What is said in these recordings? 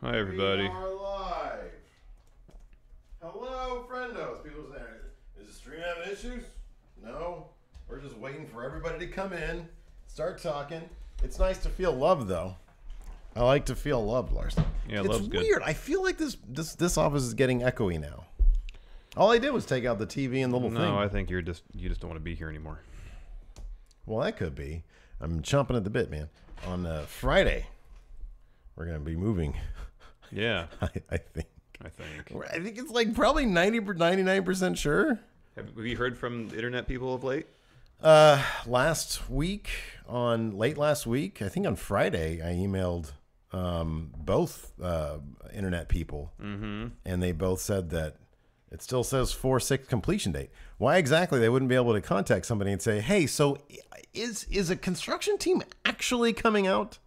Hi, everybody. We are live. Hello, friendos. People saying, is the stream having issues? No. We're just waiting for everybody to come in, start talking. It's nice to feel loved, though. I like to feel loved, Larson. Yeah, it's love's weird. good. I feel like this office is getting echoey now. All I did was take out the TV and the little thing. No, I think you just don't want to be here anymore. Well, that could be. I'm chomping at the bit, man. On Friday, we're going to be moving. Yeah. I think. I think it's like probably 99% sure. Have we heard from internet people of late? Late last week, I think on Friday, I emailed both internet people, and they both said that it still says 4/6 completion date. Why exactly they wouldn't be able to contact somebody and say, hey, so is a construction team actually coming out?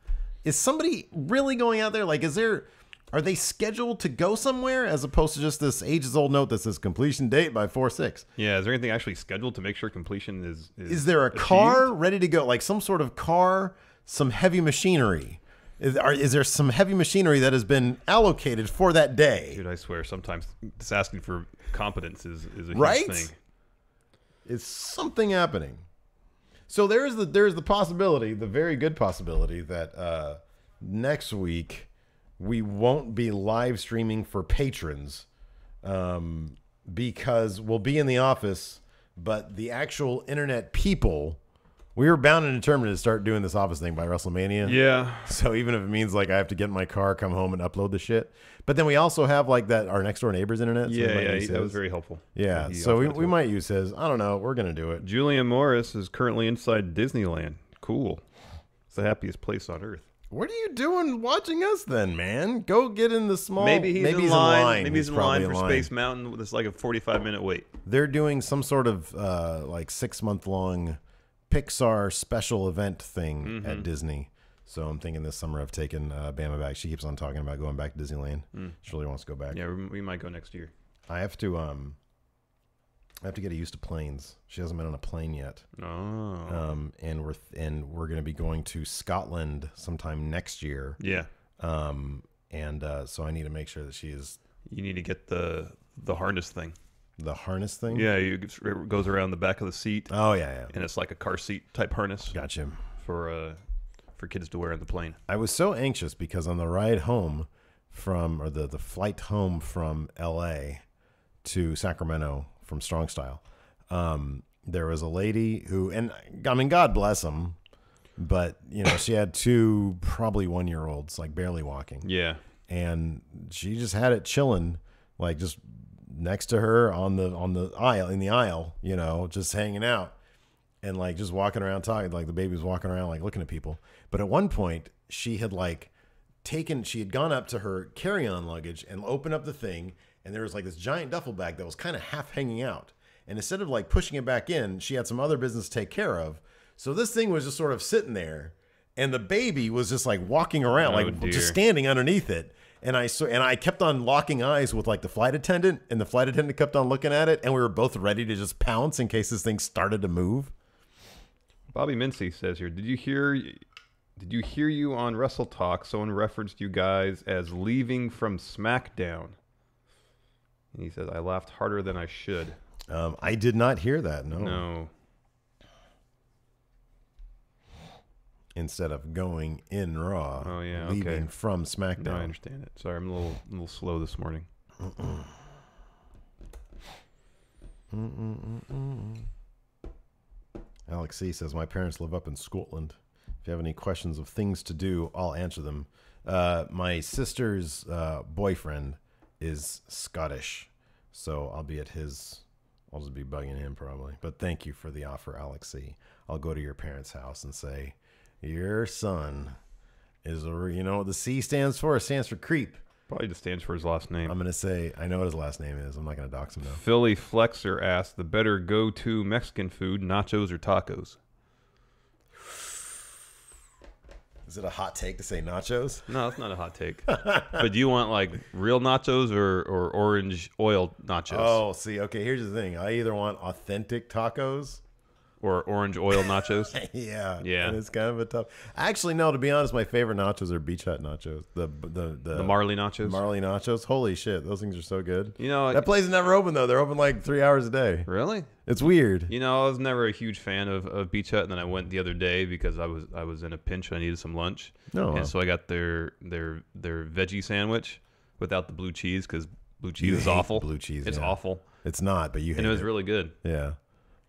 Is somebody really going out there? Like, are they scheduled to go somewhere as opposed to just this ages-old note that says completion date by 4/6? Yeah, is there anything actually scheduled to make sure completion is Is there a car ready to go? Like some sort of car, some heavy machinery? Is there some heavy machinery that has been allocated for that day? Dude, I swear, sometimes just asking for competence is a right? huge thing. Is something happening? So there's the possibility, the very good possibility that next week we won't be live streaming for patrons because we'll be in the office, but the actual internet people, we were bound and determined to start doing this office thing by WrestleMania. Yeah. So even if it means like I have to get in my car, come home, and upload the shit. But then we also have like our next door neighbor's internet. So Yeah, that was very helpful. Yeah, so we might use his. I don't know. We're going to do it. Julian Morris is currently inside Disneyland. Cool. It's the happiest place on earth. What are you doing watching us then, man? Go get in the small... Maybe he's in line. Maybe he's in line for Space Mountain. It's like a 45-minute wait. They're doing some sort of like 6-month-long Pixar special event thing at Disney. So I'm thinking this summer I've taken Bama back. She keeps on talking about going back to Disneyland. She really wants to go back. Yeah, we might go next year. I have to get used to planes. She hasn't been on a plane yet. Oh. And we're going to be going to Scotland sometime next year. Yeah. So I need to make sure that she is. You need to get the harness thing. The harness thing? Yeah, it goes around the back of the seat. Oh yeah. And it's like a car seat type harness. Gotcha. For kids to wear on the plane. I was so anxious because on the ride home the flight home from LA to Sacramento from Strong Style, there was a lady who, and I mean, God bless them, but she had 2 probably 1-year-olds, like barely walking. Yeah. And she just had it chilling, like just next to her in the aisle, just hanging out and like just walking around talking, like the baby was walking around like looking at people. But at one point she had gone up to her carry-on luggage and opened up the thing, and there was like this giant duffel bag that was kind of half hanging out. And instead of like pushing it back in, she had some other business to take care of. So this thing was just sort of sitting there, and the baby was just like walking around, just standing underneath it. And I kept on locking eyes with like the flight attendant, and the flight attendant kept on looking at it, and we were both ready to just pounce in case this thing started to move. Bobby Mincy says here, did you hear you on Wrestle Talk? Someone referenced you guys as leaving from SmackDown. And he says, I laughed harder than I should. I did not hear that. No. Instead of going in Raw, leaving from SmackDown. No, I understand it. Sorry, I'm a little slow this morning. Alex C says, my parents live up in Scotland. If you have any questions of things to do, I'll answer them. My sister's boyfriend is Scottish, so I'll be at his... I'll just be bugging him probably. But thank you for the offer, Alex C. I'll go to your parents' house and say, your son is you know what the C stands for? It stands for creep. Probably just stands for his last name. I'm going to say, I know what his last name is. I'm not going to dox him though. Philly Flexer asked, the better go-to Mexican food, nachos or tacos? Is it a hot take to say nachos? No, it's not a hot take. But do you want like real nachos or orange oil nachos? Oh, see, okay, here's the thing. I either want authentic tacos or orange oil nachos. Yeah. Yeah. And it's kind of a tough. Actually, no. To be honest, my favorite nachos are Beach Hut nachos. The Marley nachos. Marley nachos. Holy shit, those things are so good. You know, that place is never open though. They're open like 3 hours a day. Really? It's weird. You know, I was never a huge fan of Beach Hut, and then I went the other day because I was in a pinch. I needed some lunch, and so I got their veggie sandwich without the blue cheese because blue cheese is awful. Blue cheese. It's awful. It's not, but you hate it. And it was really good. Yeah.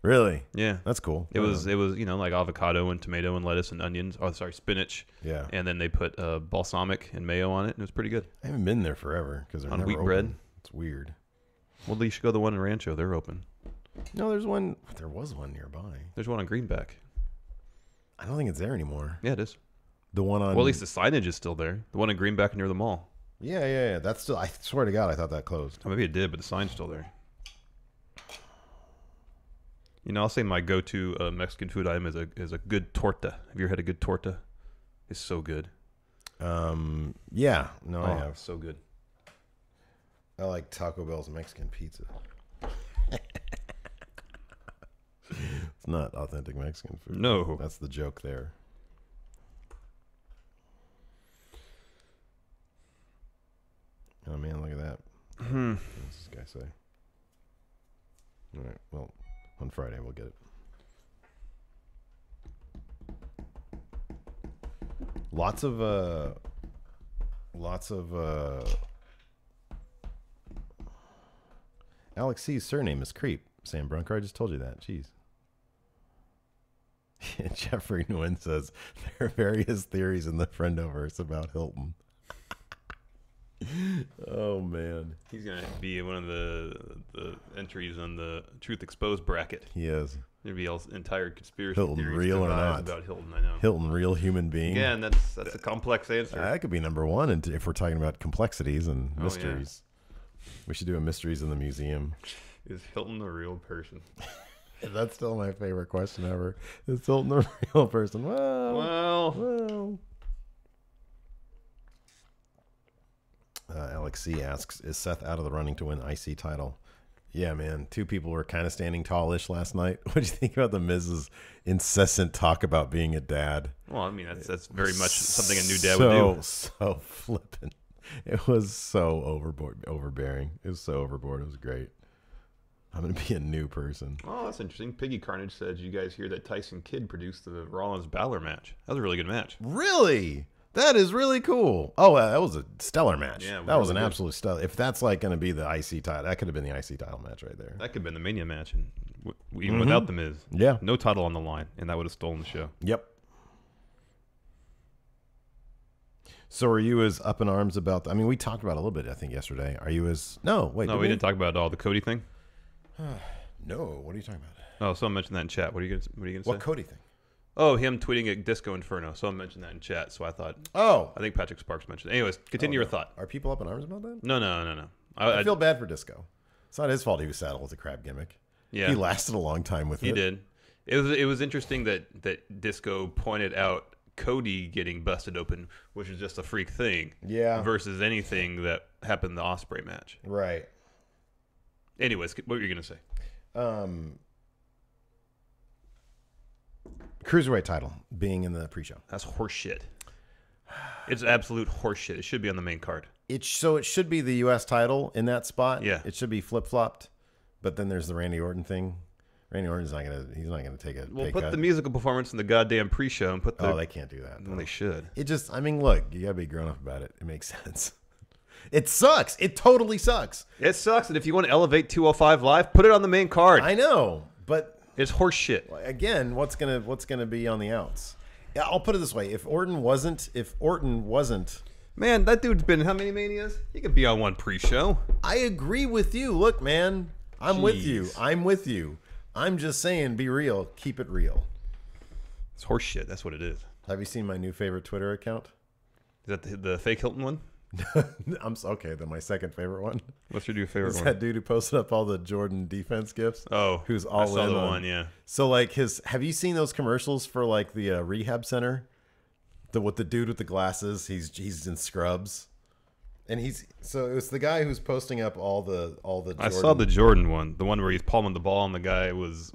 Really? Yeah. That's cool. It was you know, like avocado and tomato and lettuce and onions. Oh, sorry, spinach. Yeah. And then they put balsamic and mayo on it, and it was pretty good. I haven't been there forever because they're on never wheat open. bread. It's weird. Well, you should go to the one in Rancho. They're open. No, there's one. There was one nearby. There's one on Greenback. I don't think it's there anymore. Yeah, it is. The one on. Well, at least the signage is still there. The one in Greenback near the mall. Yeah. That's still. I swear to God, I thought that closed. Oh, maybe it did, but the sign's still there. You know, I'll say my go-to Mexican food item is a good torta. Have you ever had a good torta? It's so good. Yeah. No, I have. So good. I like Taco Bell's Mexican pizza. It's not authentic Mexican food. No. That's the joke there. Oh, man, look at that. What's this guy say? All right, well, on Friday we'll get it. Lots of Alex C's surname is Creep. Sam Brunker, I just told you that. Jeez. Jeffrey Nguyen says there are various theories in the Friendoverse about Hilton. Oh man, he's gonna be one of the entries on the Truth Exposed bracket. He is. There'd be all entire conspiracy Hilton theories real or not about Hilton. I know. Hilton real human being. Again, that's a complex answer. That could be number one, and if we're talking about complexities and mysteries, we should do a mysteries in the museum. Is Hilton a real person? That's still my favorite question ever. Is Hilton a real person? Well. Alex C asks, is Seth out of the running to win IC title? Yeah, man. Two people were kind of standing tallish last night. What do you think about the Miz's incessant talk about being a dad? Well, I mean, that's very much something a new dad would do. So flippant. It was so overbearing. It was so overboard. It was great. I'm going to be a new person. Oh, that's interesting. Piggy Carnage said, you guys hear that Tyson Kidd produced the Rollins-Balor match? That was a really good match. Really? That is really cool. Oh, that was a stellar match. Yeah, that was an absolute stellar. If that's like going to be the IC title, that could have been the IC title match right there. That could have been the Mania match, and even without the Miz. Yeah. No title on the line, and that would have stolen the show. Yep. So are you as up in arms about... I mean, we talked about it a little bit, I think, yesterday. Are you as... No, wait. No, we didn't talk about all the Cody thing. No, what are you talking about? Oh, someone mentioned that in chat. What are you going to say? What Cody thing? Oh, him tweeting at Disco Inferno. Someone mentioned that in chat, so I thought... Oh. I think Patrick Sparks mentioned it. Anyways, continue your thought. Are people up in arms about that? No. I feel bad for Disco. It's not his fault he was saddled with a crab gimmick. Yeah. He lasted a long time with it. He did. It was interesting that Disco pointed out Cody getting busted open, which is just a freak thing. Yeah. Versus anything that happened in the Ospreay match. Right. Anyways, what were you going to say? Cruiserweight title being in the pre-show. That's horseshit. It's absolute horseshit. It should be on the main card. It should be the U.S. title in that spot. Yeah. It should be flip-flopped. But then there's the Randy Orton thing. Randy Orton's not gonna take a pay put cut. the musical performance in the goddamn pre-show and put the... Oh, they can't do that. Well, they should. It just, I mean, look, you gotta be grown up about it. It makes sense. It sucks. It totally sucks. It sucks. And if you want to elevate 205 Live, put it on the main card. I know, but it's horse shit. Again, what's gonna be on the outs? Yeah, I'll put it this way: if Orton wasn't, man, that dude's been in how many Manias? He could be on one pre-show. I agree with you. Look, man, I'm with you. I'm just saying, be real. Keep it real. It's horse shit. That's what it is. Have you seen my new favorite Twitter account? Is that the fake Hilton one? Okay, then my second favorite one. What's your new favorite one? That dude who posted up all the Jordan defense gifs. Oh, who's all I saw in the on one, yeah. So like have you seen those commercials for like the rehab center? With the dude with the glasses, he's in scrubs, and so it's the guy who's posting up all the. I saw the Jordan one, the one where he's palming the ball and the guy was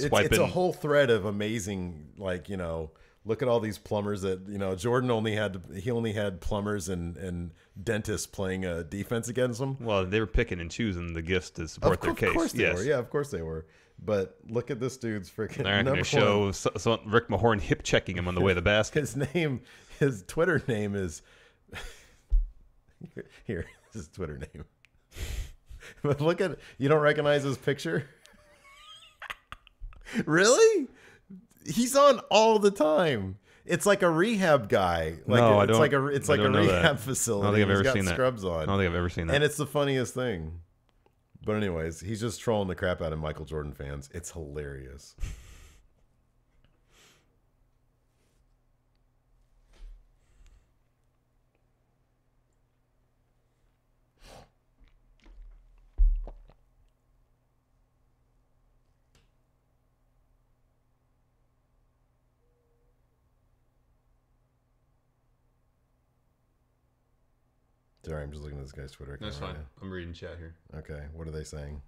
swiping. It's a whole thread of amazing, like, look at all these plumbers that, Jordan only had plumbers and dentists playing defense against them. Well, they were picking and choosing the gifts to support their case. Of course they were. Yeah, of course they were. But look at this dude's freaking. They're going to show Rick Mahorn hip checking him on the way to the basket. His Twitter name is. Here, his Twitter name. But look at, you don't recognize his picture? Really? He's on all the time. It's like a rehab guy. Like no, it's like a rehab facility. I don't think I've ever got seen that. Scrubs on. I don't think I've ever seen that. And it's the funniest thing. But anyways, he's just trolling the crap out of Michael Jordan fans. It's hilarious. Sorry, I'm just looking at this guy's Twitter account. That's fine. I'm reading chat here. Okay, what are they saying?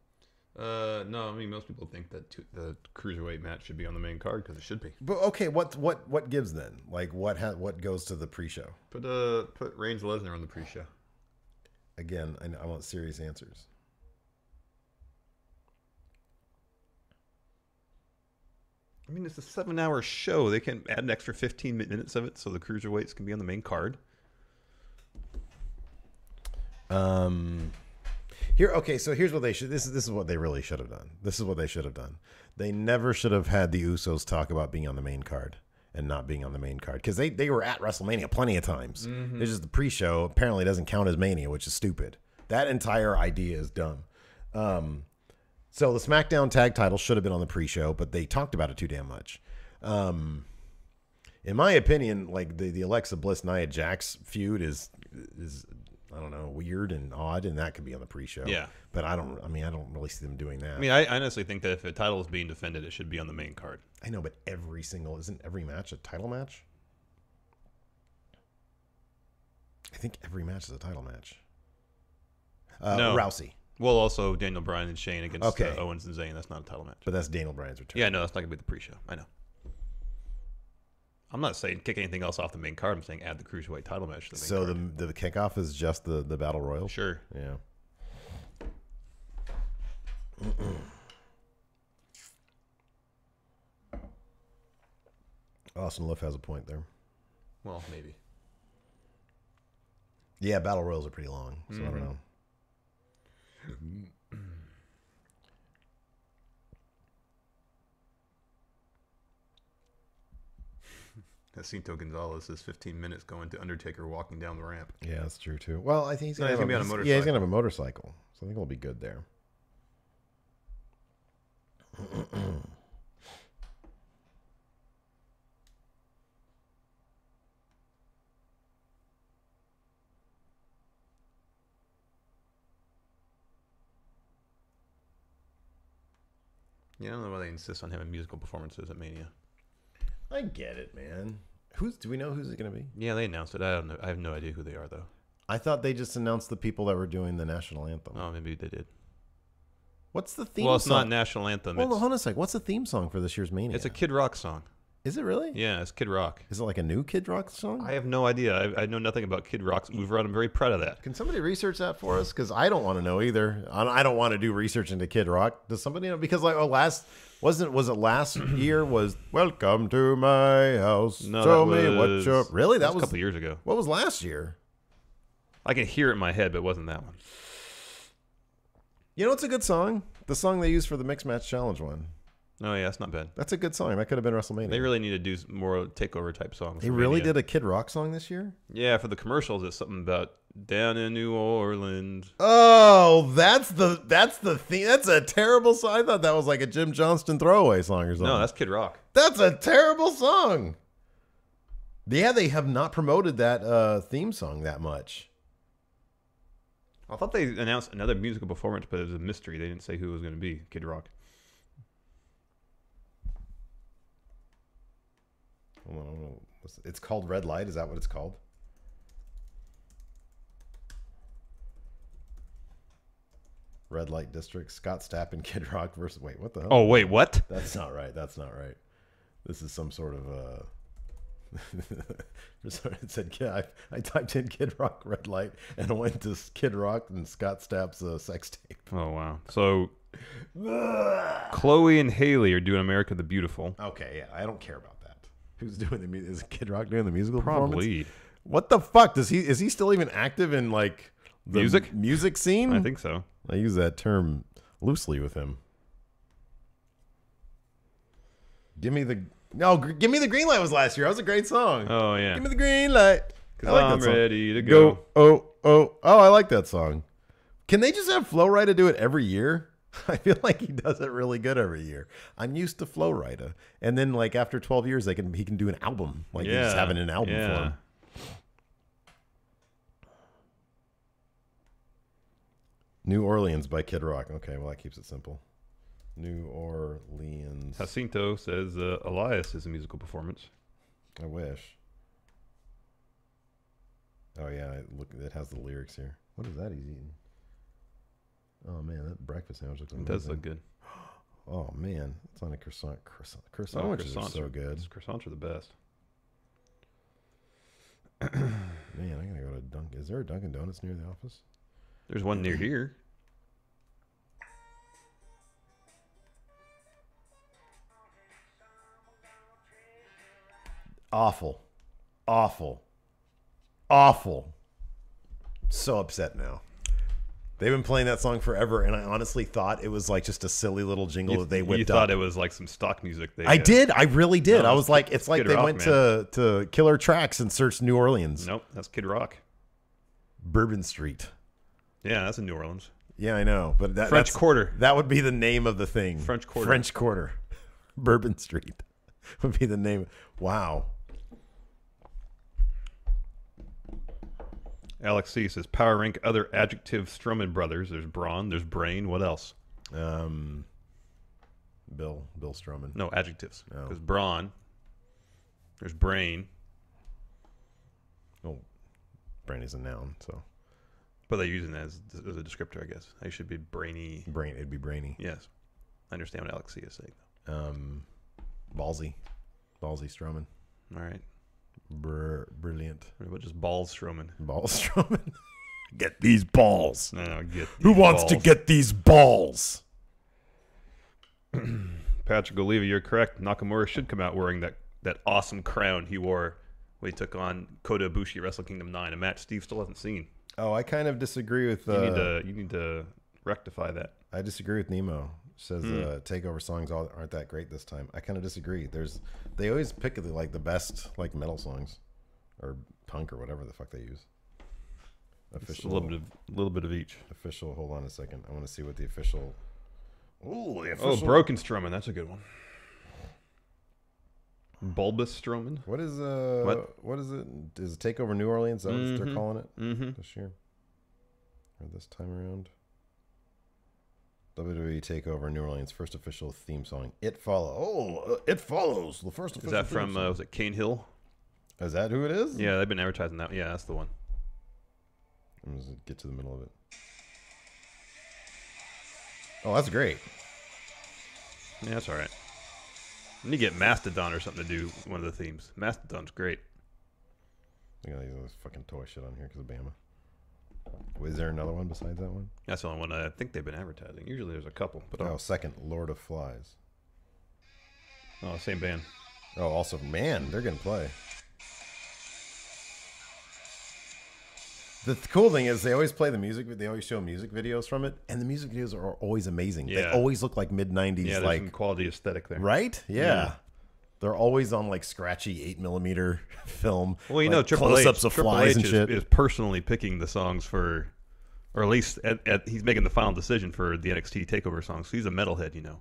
No, I mean, most people think that the cruiserweight match should be on the main card because it should be. But okay, what gives then? Like what goes to the pre-show? Put Reigns Lesnar on the pre-show. Again, I want serious answers. I mean, it's a 7-hour show. They can add an extra 15 minutes of it so the cruiserweights can be on the main card. Here's what they should. This is what they really should have done. This is what they should have done. They never should have had the Usos talk about being on the main card and not being on the main card, because they were at WrestleMania plenty of times. Mm-hmm. It's just the pre-show apparently doesn't count as Mania, which is stupid. That entire idea is dumb. So the SmackDown tag title should have been on the pre-show, but they talked about it too damn much. In my opinion, like the Alexa Bliss Nia Jax feud is I don't know, weird and odd, and that could be on the pre-show. Yeah. But I don't really see them doing that. I mean, I honestly think that if a title is being defended, it should be on the main card. I know, but isn't every match a title match? I think every match is a title match. No. Rousey. Well, also Daniel Bryan and Shane against Owens and Zayn. That's not a title match. But that's Daniel Bryan's return. Yeah, no, that's not going to be the pre-show. I know. I'm not saying kick anything else off the main card. I'm saying add the cruiserweight title match to the main card. So the kickoff is just the battle royal? Sure. Yeah. Austin Luff has a point there. Well, maybe. Yeah, battle royals are pretty long, so I don't know. Jacinto Gonzalez is 15 minutes going to Undertaker walking down the ramp. Yeah, that's true too. Well, I think he's gonna be on a motorcycle. Yeah, he's gonna have a motorcycle, so I think we'll be good there. Yeah, I don't know why they insist on having musical performances at Mania. I get it, man. Do we know who's it going to be? Yeah, they announced it. I don't know. I have no idea who they are, though. I thought they just announced the people that were doing the national anthem. Oh, maybe they did. What's the theme song? Well, it's not national anthem. Well, hold on a sec. What's the theme song for this year's Mania? It's a Kid Rock song. Is it really? Yeah, it's Kid Rock. Is it like a new Kid Rock song? I have no idea. I know nothing about Kid Rock's oeuvre, and I'm very proud of that. Can somebody research that for us? Because I don't want to know either. I don't want to do research into Kid Rock. Does somebody know? Because like was it last year was Welcome to My House? No, Show that me what was, you're... Really? That was a couple years ago. What was last year? I can hear it in my head, but it wasn't that one. You know, it's a good song. The song they used for the Mixed Match Challenge one. Oh, yeah, it's not bad. That's a good song. That could have been WrestleMania. They really need to do more takeover type songs. They really did a Kid Rock song this year? Yeah, for the commercials, it's something about down in New Orleans. Oh, that's the theme. That's a terrible song. I thought that was like a Jim Johnston throwaway song or something. No, that's Kid Rock. That's a terrible song. Yeah, they have not promoted that theme song that much. I thought they announced another musical performance, but it was a mystery. They didn't say who it was going to be. Kid Rock. Hold on. It's called Red Light. Is that what it's called? Red Light District, Scott Stapp and Kid Rock versus. Wait, what the hell? Oh, wait, what? That's not right. That's not right. This is some sort of it said I typed in Kid Rock Red Light and I went to Kid Rock and Scott Stapp's sex tape. Oh, wow. So Chloe and Haley are doing America the Beautiful. Okay, yeah, I don't care about that. Who's doing the music? Is Kid Rock doing the musical Probably. performance? What the fuck? Is he still even active in like the music scene? I think so. I use that term loosely with him. Give me the green light was last year. That was a great song. Oh yeah. Give me the green light. I like I'm ready to go. Oh, I like that song. Can they just have Flo Rida do it every year? I feel like he does it really good every year. I'm used to Flo Rida, and then like after 12 years, he can do an album. Like he's just having an album for him. New Orleans by Kid Rock. Okay, well that keeps it simple. New Orleans. Jacinto says Elias is a musical performance. I wish. Oh yeah, it has the lyrics here. What is that he's eating? Oh man, that breakfast sandwich looks amazing. It does look good. Oh man, it's on a croissant. Croissants are so good. Croissants are the best. Man, I gotta go to Dunkin'. Is there a Dunkin' Donuts near the office? There's one near here. Awful. So upset now. They've been playing that song forever, and I honestly thought it was like just a silly little jingle that they whipped up. You thought it was like some stock music. I did. I really did. No, I was like, it's like they Rock, went to Killer Tracks and searched New Orleans. Nope, that's Kid Rock. Bourbon Street. Yeah, that's in New Orleans. Yeah, I know. But French Quarter. That would be the name of the thing. French Quarter. French Quarter. Bourbon Street would be the name. Wow. Alex C says power rank other adjective Strumman brothers. There's Braun, there's Brain. What else? Bill Strumman. No, adjectives. Oh. There's Braun. There's Brain. Oh, Brain is a noun, so. But they use it as a descriptor, I guess. I should be brainy. It'd be brainy. Yes. I understand what Alex C is saying. Ballsy Strumman. All right. Brilliant. What just balls Strowman? Balls Strowman. Get these balls. No, get these Who wants to get these balls? Patrick Oliva, you're correct. Nakamura should come out wearing that awesome crown he wore when he took on Kota Ibushi at Wrestle Kingdom 9, a match Steve still hasn't seen. Oh, I kind of disagree with. You need to rectify that. I disagree with Nemo. Says takeover songs aren't that great this time. I kind of disagree. They always pick the best like metal songs or punk or whatever the fuck they use. Official, a little bit of each. Official. Hold on a second. I want to see what the official. Ooh, the official. Oh, Broken Strowman. That's a good one. Bulbous Strowman. What is What is it? Is it Takeover New Orleans? Is that what they're calling it this year or this time around? WWE Takeover New Orleans first official theme song. It follows. It follows the first. Is that from? Was it Cane Hill? Is that who it is? Yeah, they've been advertising that. Yeah, that's the one. I'm gonna get to the middle of it. Oh, that's great. Yeah, that's all right. You need to get Mastodon or something to do one of the themes. Mastodon's great. I got this fucking toy shit on here because of Bama. Is there another one besides that one? That's the only one I think they've been advertising. Usually there's a couple. But second, Lord of Flies. Oh, same band. Oh, also, man, they're going to play. The cool thing is they always play the music. They always show music videos from it, and the music videos are always amazing. Yeah. They always look like mid-90s. Yeah, there's some quality aesthetic there. Right? Yeah. They're always on like scratchy 8mm film. Well, you know, Triple H, close-ups of flies and shit. Is personally picking the songs for, or at least he's making the final decision for the NXT Takeover songs. So he's a metalhead, you know.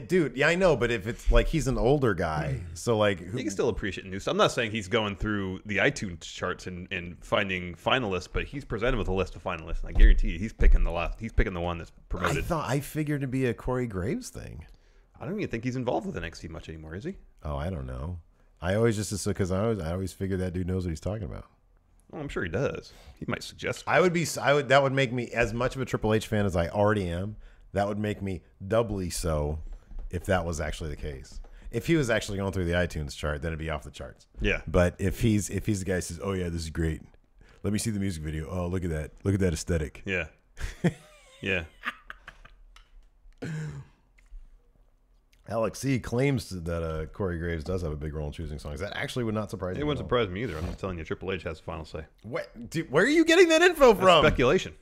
Dude, yeah, I know, but if it's like he's an older guy, so like you can still appreciate new stuff. I'm not saying he's going through the iTunes charts and finding finalists, but he's presented with a list of finalists. And I guarantee you, he's picking the one that's promoted. I figured it'd be a Corey Graves thing. I don't even think he's involved with NXT much anymore, is he? Oh, I don't know. I always just because I always figure that dude knows what he's talking about. Oh, I'm sure he does. He might suggest. That would make me as much of a Triple H fan as I already am. That would make me doubly so if that was actually the case. If he was actually going through the iTunes chart, then it'd be off the charts. Yeah. But if he's the guy who says, "Oh yeah, this is great. Let me see the music video. Oh, look at that. Look at that aesthetic." Yeah. Yeah. Alex C claims that Corey Graves does have a big role in choosing songs. That actually would not surprise me. It wouldn't surprise me either. I'm just telling you, Triple H has the final say. Where are you getting that info from? Speculation.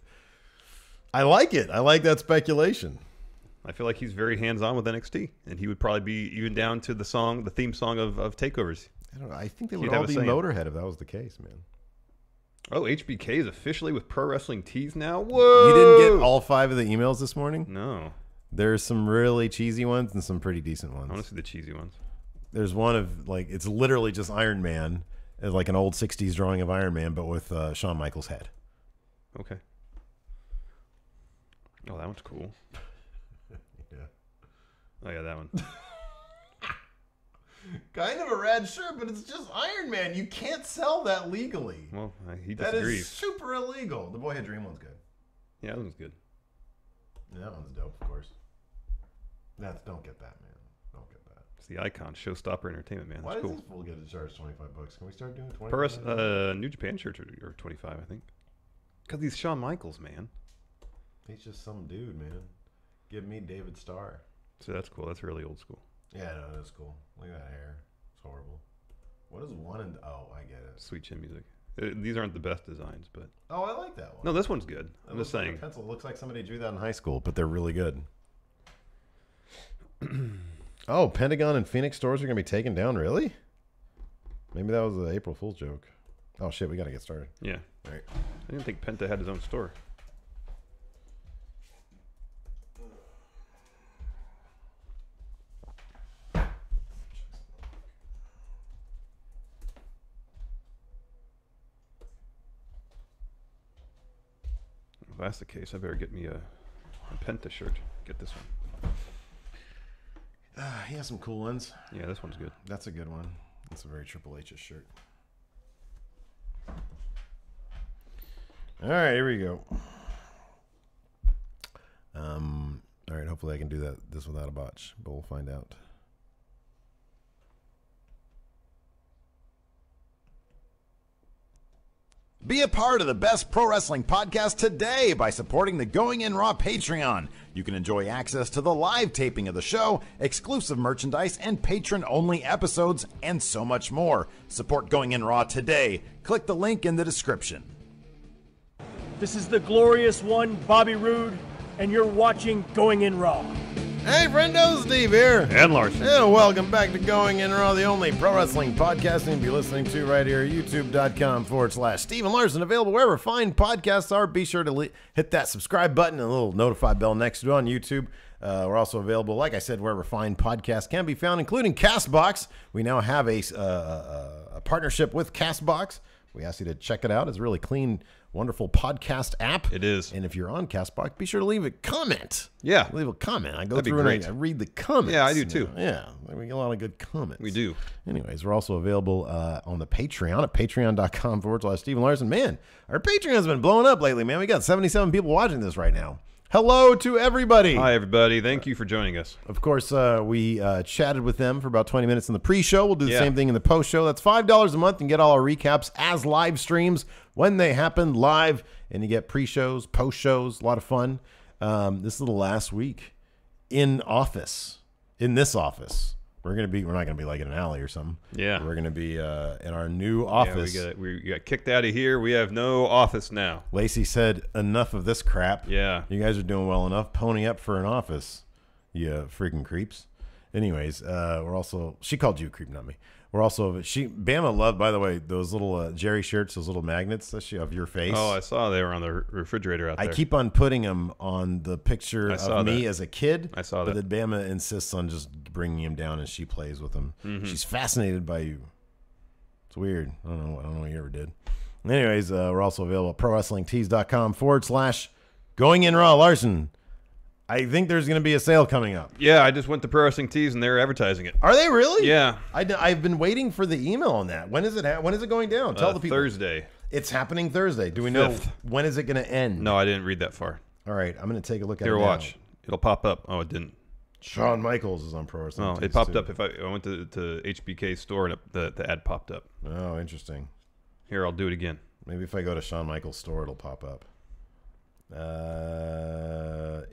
I like it. I like that speculation. I feel like he's very hands-on with NXT, and he would probably be even down to the theme song of Takeovers. I don't know. I think they would all be Motorhead if that was the case, man. Oh, HBK is officially with Pro Wrestling Tees now? Whoa! You didn't get all 5 of the emails this morning? No. There's some really cheesy ones and some pretty decent ones. I want to see the cheesy ones. There's one of, like, it's literally just Iron Man, like an old 60s drawing of Iron Man, but with Shawn Michaels' head. Okay. Oh, that one's cool. Yeah. Oh, yeah, that one. Kind of a rad shirt, but it's just Iron Man. You can't sell that legally. Well, he That disagrees. is super illegal. The Boyhood Dream one's good. Yeah, that one's good. Yeah, that one's dope, of course. Don't get that, man. Don't get that. It's the icon, showstopper entertainment, man. Why That's does cool. this fool get to charge $25? Can we start doing $25? New Japan shirts are 25, I think. Because he's Shawn Michaels, man. He's just some dude, man. Give me David Starr. So that's cool. That's really old school. Yeah, no, that's cool. Look at that hair. It's horrible. What is one and... Oh, I get it. Sweet chin music. These aren't the best designs, but... Oh, I like that one. No, this one's good. I'm just Like saying. a pencil. It looks like somebody drew that in high school, but they're really good. Oh, Pentagon and Phoenix stores are going to be taken down? Really? Maybe that was an April Fool's joke. Oh, shit. We got to get started. Yeah. All right. I didn't think Penta had his own store. If that's the case, I better get me a Penta shirt. Get this one. He has some cool ones. Yeah, this one's good. That's a good one. That's a very Triple H's shirt. All right, here we go. All right, hopefully I can do this without a botch, but we'll find out. Be a part of the best pro wrestling podcast today by supporting the Going In Raw Patreon. You can enjoy access to the live taping of the show, exclusive merchandise, and patron-only episodes, and so much more. Support Going In Raw today. Click the link in the description. This is the glorious one, Bobby Roode, and you're watching Going In Raw. Hey, friendo, Steve here. And Larson. And welcome back to Going In Raw, the only pro wrestling podcast you'll be listening to right here, youtube.com/Steven Larson, available wherever fine podcasts are. Be sure to hit that subscribe button and a little notify bell next to it on YouTube. We're also available, like I said, wherever fine podcasts can be found, including CastBox. We now have a partnership with CastBox. We ask you to check it out. It's a really clean, wonderful podcast app. It is. And if you're on CastBox, be sure to leave a comment. Yeah. Leave a comment. I go That'd be through great. and I read the comments. Yeah, I do too. Yeah. We get a lot of good comments. We do. Anyways, we're also available on the Patreon at patreon.com/Steven Larson. Man, our Patreon has been blowing up lately, man. We got 77 people watching this right now. Hello to everybody. Hi, everybody. Thank you for joining us. Of course, we chatted with them for about 20 minutes in the pre-show. We'll do the Yeah. same thing in the post-show. That's $5 a month and get all our recaps as live streams when they happen live. And you get pre-shows, post-shows, a lot of fun. This is the last week in this office. We're not gonna be like in an alley or something. Yeah. We're gonna be in our new office. Yeah, we got kicked out of here. We have no office now. Lacey said, "Enough of this crap. Yeah. You guys are doing well enough. Pony up for an office, you freaking creeps." Anyways, she called you a creep, not me. We're also, Bama loved, by the way, those little Jerry shirts, those little magnets of your face. Oh, I saw they were on the refrigerator out there. I keep on putting them on the picture of me as a kid. I saw but that. then Bama insists on just bringing him down and she plays with them. Mm-hmm. She's fascinated by you. It's weird. I don't know what you ever did. Anyways, we're also available at prowrestlingtees.com/Going In Raw. Larson, I think there's going to be a sale coming up. Yeah, I just went to Pro Wrestling Tees and they're advertising it. Are they really? Yeah. I've been waiting for the email on that. When is it going down? Tell the people. Thursday. It's happening Thursday. Do we know 5th. when is it going to end? No, I didn't read that far. All right, I'm going to take a look at Here, it now. watch. It'll pop up. Oh, it didn't. Shawn Michaels is on Pro Wrestling Oh, Tees, it popped too. up. If I went to HBK store and the ad popped up. Oh, interesting. Here, I'll do it again. Maybe if I go to Shawn Michaels' store, it'll pop up.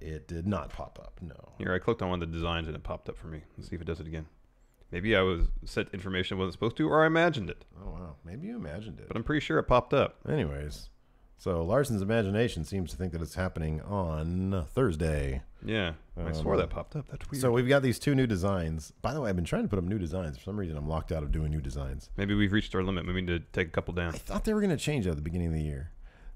It did not pop up. No. Here, I clicked on one of the designs and it popped up for me. Let's see if it does it again. Maybe I was set information I wasn't supposed to, or I imagined it. Oh wow, maybe you imagined it. But I'm pretty sure it popped up. Anyways, so Larson's imagination seems to think that it's happening on Thursday. Yeah, I swore that popped up. That's weird. So we've got these 2 new designs. By the way, I've been trying to put up new designs. For some reason, I'm locked out of doing new designs. Maybe we've reached our limit. We need to take a couple down. I thought they were going to change at the beginning of the year.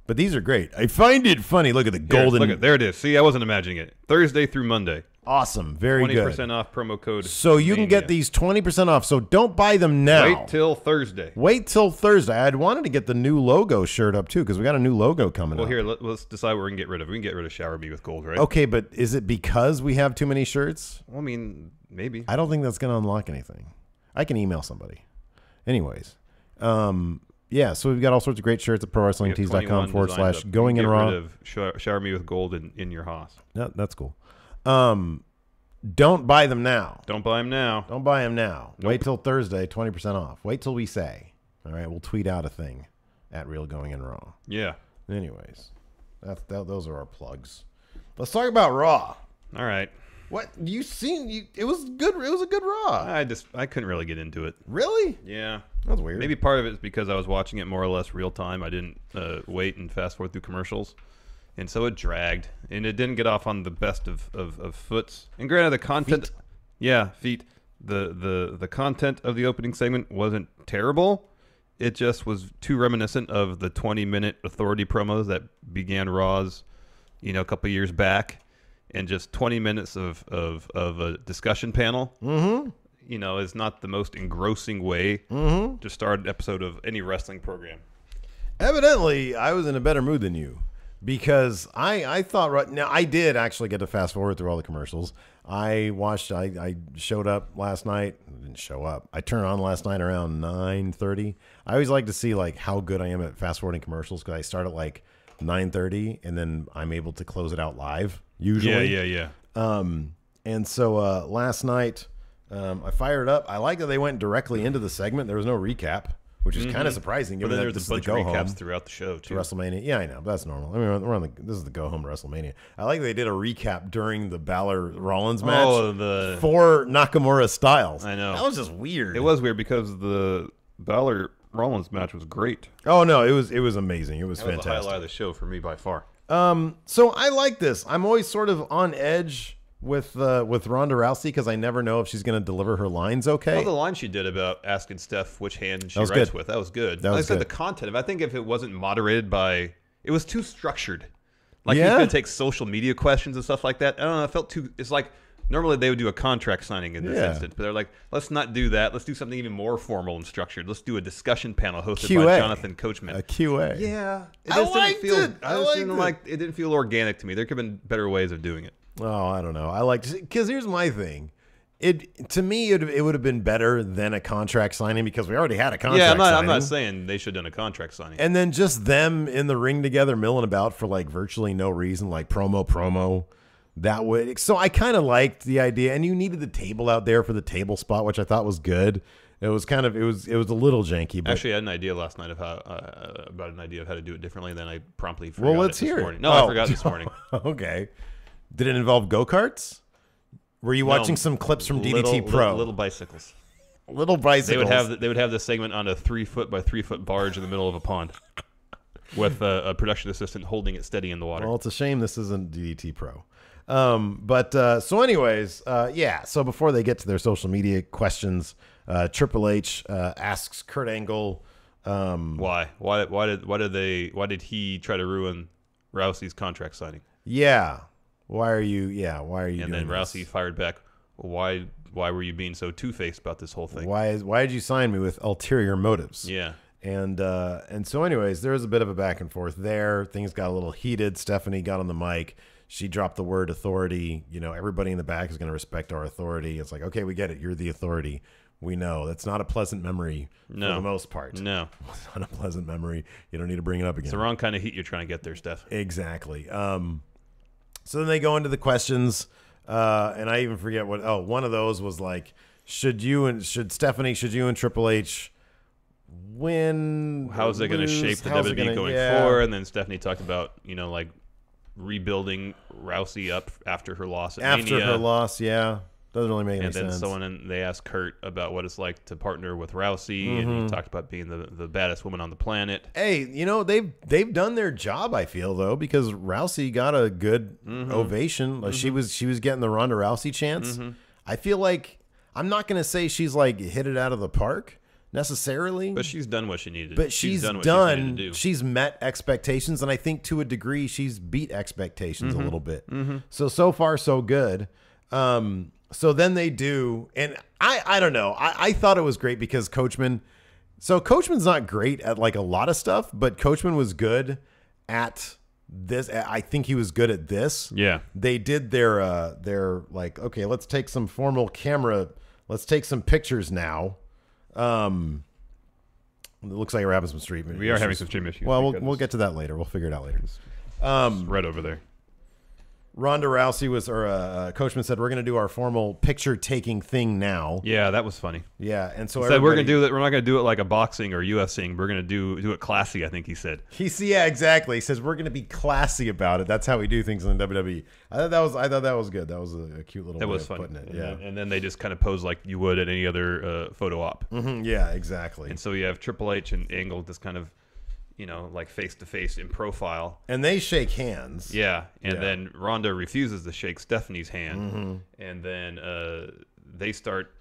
But these are great. I find it funny. Look at the Here, golden. look at, there it is. See, I wasn't imagining it. Thursday through Monday. Awesome. Very good. 20% off promo code. So you can get Mania. these 20% off. So don't buy them now. Wait till Thursday. Wait till Thursday. I'd wanted to get the new logo shirt up too because we got a new logo coming Well, up. here, let's decide what we can get rid of. We can get rid of Shower Me with Gold, right? Okay, but is it because we have too many shirts? Well, I mean, maybe. I don't think that's going to unlock anything. I can email somebody. Anyways, yeah, so we've got all sorts of great shirts at prowrestlingtees.com/going in raw. Shower Me with Gold in your Haas. No, that's cool. Don't buy them now. Don't buy them now. Don't buy them now. Wait till Thursday, 20% off. Wait till we say. All right, we'll tweet out a thing at Real Going in Raw. Yeah. Anyways, those are our plugs. Let's talk about Raw. All right. What you seen? It was good. It was a good Raw. I couldn't really get into it. Really? Yeah. That's weird. Maybe part of it is because I was watching it more or less real time. I didn't wait and fast forward through commercials. And so it dragged. And it didn't get off on the best of foots. And granted, the content... Feet. Yeah, feet. The content of the opening segment wasn't terrible. It just was too reminiscent of the 20-minute Authority promos that began Raw's, a couple years back. And just 20 minutes of a discussion panel. Mm-hmm. Is not the most engrossing way to start an episode of any wrestling program. Evidently, I was in a better mood than you because I thought right now I did actually get to fast forward through all the commercials. I showed up last night. I didn't show up. I turned on last night around 9:30. I always like to see how good I am at fast forwarding commercials because I start at 9:30 and then I'm able to close it out live usually. Yeah. And so last night. I fired up. I like that they went directly into the segment. There was no recap, which is kind of surprising. But Given then that there's this a bunch is the of go recaps home throughout the show, to too. WrestleMania. Yeah, I know. But that's normal. I mean, this is the go home to WrestleMania. I like that they did a recap during the Balor Rollins match for Nakamura Styles. I know. That was just weird. It was weird because the Balor Rollins match was great. Oh no, it was amazing. It was That was fantastic. the highlight of the show for me by far. So I like this. I'm always sort of on edge with Ronda Rousey because I never know if she's going to deliver her lines okay. Well, the line she did about asking Steph which hand she was writes good. with, that was good. That Like was I said, good. the content, I think if it wasn't moderated by... It was too structured. Like, Yeah? he's going to take social media questions and stuff like that. I don't know, it felt too... It's like, normally they would do a contract signing in this Yeah. instance, but they're like, let's not do that. Let's do something even more formal and structured. Let's do a discussion panel hosted QA. by Jonathan Coachman. A QA. Yeah. It I just didn't liked feel, it. I just liked didn't it. like it didn't feel organic to me. There could have been better ways of doing it. Oh, I don't know. I like because here's my thing. To me it would have been better than a contract signing because we already had a contract. Yeah, I'm signing. not saying they should have done a contract signing. And then just them in the ring together, milling about for virtually no reason, promo. That would. So I kind of liked the idea, and you needed the table out there for the table spot, which I thought was good. It was kind of it was a little janky. But Actually, I had an idea last night of how to do it differently. And then I promptly forgot. well, let's it this hear it. morning. No, Oh. I forgot this morning. Okay. Did it involve go-karts? Were you watching some clips from DDT Pro? Little bicycles. Little bicycles. They would have the segment on a 3-foot by 3-foot barge in the middle of a pond, with a production assistant holding it steady in the water. Well, it's a shame this isn't DDT Pro. So anyways, yeah. So before they get to their social media questions, Triple H asks Kurt Angle, Why? Why did he try to ruin Rousey's contract signing? yeah, why are you And doing then this? Rousey fired back, why were you being so two-faced about this whole thing? Why did you sign me with ulterior motives? Yeah. And so anyways, there was a bit of a back and forth there. Things got a little heated. Stephanie got on the mic. She dropped the word authority. Everybody in the back is going to respect our authority. It's like, okay, we get it. You're the authority. We know that's not a pleasant memory for the most part. No. It's not a pleasant memory. You don't need to bring it up again. It's the wrong kind of heat you're trying to get there, Steph. Exactly. So then they go into the questions, and I even forget what. Oh, one of those was like, should Stephanie, should you and Triple H win? How's it going to shape the WWE going forward? And then Stephanie talked about, like rebuilding Rousey up after her loss at Mania. Her loss, yeah. Doesn't really make any sense. And then they asked Kurt about what it's like to partner with Rousey, and he talked about being the baddest woman on the planet. Hey, they've done their job, I feel, though, because Rousey got a good ovation. Like she was getting the Ronda Rousey chance. I feel like I'm not going to say she's like hit it out of the park necessarily, but she's done what she needed. But she's done what she needed to do. She's met expectations, and I think to a degree she's beat expectations a little bit. So far so good. So then they do, and I don't know. I thought it was great because Coachman. So Coachman's not great at like a lot of stuff, but Coachman was good at this. I think he was good at this. Yeah. They did their like, okay, let's take some formal camera. Let's take some pictures now. It looks like we're having some stream issues. We are having some stream issues. Well, we'll get to that later. We'll figure it out later. Right over there. Ronda Rousey Coachman said, we're going to do our formal picture-taking thing now. Yeah, that was funny. Yeah, and so said we're going to do that. We're not going to do it like a boxing or UFCing. We're going to do it classy, I think he said. Yeah, exactly. He says we're going to be classy about it. That's how we do things in the WWE. I thought that was good. That was a cute little way of putting it. Yeah. And then they just kind of pose like you would at any other photo op. Yeah, exactly. And so you have Triple H and Angle just kind of, like face-to-face in profile. And they shake hands. Yeah. And then Ronda refuses to shake Stephanie's hand. And then they start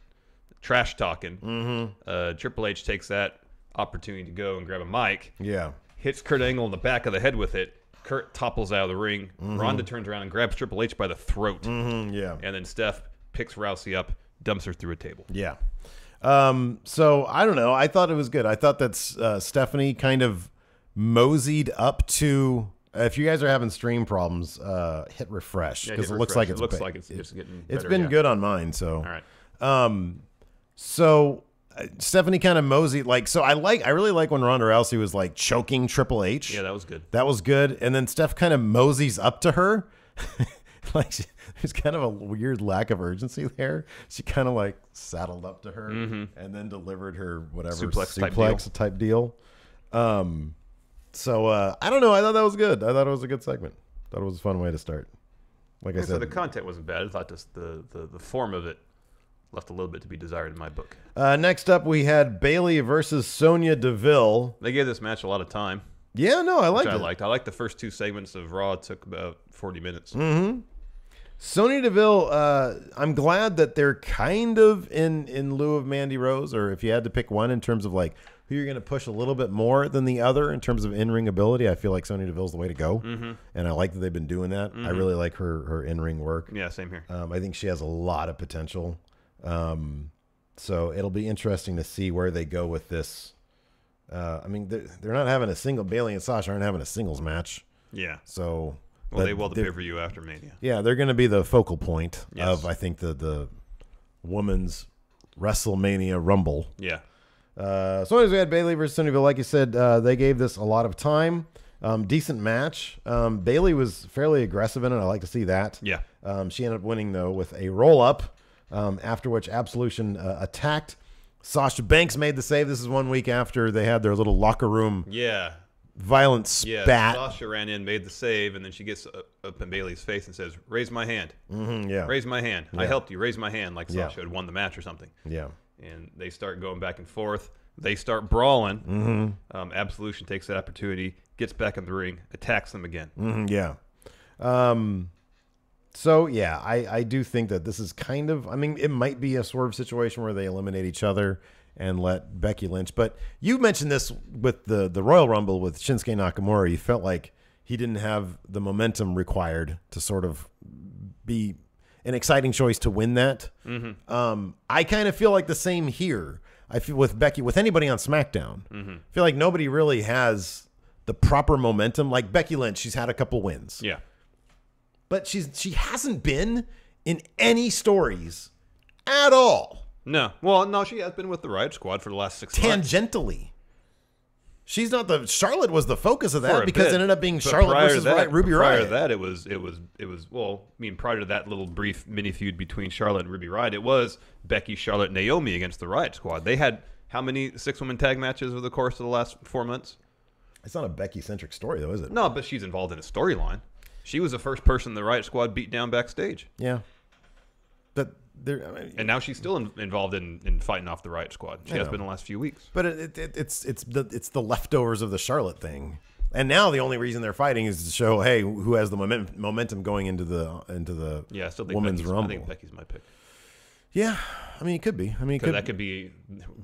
trash-talking. Triple H takes that opportunity to go and grab a mic. Yeah. Hits Kurt Angle in the back of the head with it. Kurt topples out of the ring. Ronda turns around and grabs Triple H by the throat. Yeah. And then Steph picks Rousey up, dumps her through a table. Yeah. So, I don't know. I thought it was good. I thought that Stephanie kind of moseyed up to. If you guys are having stream problems, hit refresh because it looks like it's getting. It's better, been good on mine. So all right. So Stephanie kind of moseyed I really like when Ronda Rousey was like choking Triple H. Yeah, that was good. That was good. And then Steph kind of moseys up to her. There's kind of a weird lack of urgency there. She kind of like saddled up to her and then delivered her whatever suplex type deal. So I don't know. I thought that was good. I thought it was a good segment. Thought it was a fun way to start. Like I said, so the content wasn't bad. I thought just the form of it left a little bit to be desired in my book. Next up, we had Bayley versus Sonya Deville. They gave this match a lot of time. Yeah, no, I liked it. I liked the first two segments of Raw. It took about 40 minutes. Sonya Deville, I'm glad that they're kind of in lieu of Mandy Rose, or if you had to pick one in terms of like who you're going to push a little bit more than the other in terms of in-ring ability, I feel like Sonya Deville's the way to go. And I like that they've been doing that. I really like her in-ring work. Yeah, same here. I think she has a lot of potential. So it'll be interesting to see where they go with this. I mean, they're not having a single. Bayley and Sasha aren't having a singles match. Yeah. So they will the pay-per-view after Mania. Yeah, they're going to be the focal point of I think the women's WrestleMania Rumble. Yeah. So as we had Bayley versus Sonya Deville, like you said, they gave this a lot of time. Decent match. Bayley was fairly aggressive in it. I like to see that. Yeah. She ended up winning though with a roll-up. After which Absolution attacked. Sasha Banks made the save. This is 1 week after they had their little locker room violent spat. Sasha ran in, made the save, and then she gets up in Bayley's face and says, raise my hand. Raise my hand. I helped you. Raise my hand, like Sasha had won the match or something. Yeah. And they start going back and forth. They start brawling. Absolution takes that opportunity, gets back in the ring, attacks them again. So, yeah, I do think that this is kind of, I mean, it might be a swerve situation where they eliminate each other and let Becky Lynch. But you mentioned this with the Royal Rumble with Shinsuke Nakamura. You felt like he didn't have the momentum required to sort of be an exciting choice to win that. I kind of feel like the same here. I feel with Becky, with anybody on SmackDown, I feel like nobody really has the proper momentum. Like Becky Lynch, she's had a couple wins. Yeah. But she hasn't been in any stories at all. No. Well, no, she has been with the Riot Squad for the last 6 months. Tangentially. She's not the Charlotte was the focus of that because bit. it ended up being But Charlotte prior versus to that, Ruby prior Riott. to that, it was well, I mean, prior to that little brief mini feud between Charlotte and Ruby Riott, it was Becky, Charlotte, Naomi against the Riot Squad. They had how many 6-woman tag matches over the course of the last 4 months? It's not a Becky-centric story, though, is it? No, but she's involved in a storyline. She was the first person the Riot Squad beat down backstage. Yeah. But I mean, And now she's still involved in fighting off the Riot Squad. She has been the last few weeks. But it's the leftovers of the Charlotte thing, and now the only reason they're fighting is to show, hey, who has the momentum going into the Yeah, I still think women's rumble. I think Becky's my pick. Yeah, I mean it could be. I mean, Because that could be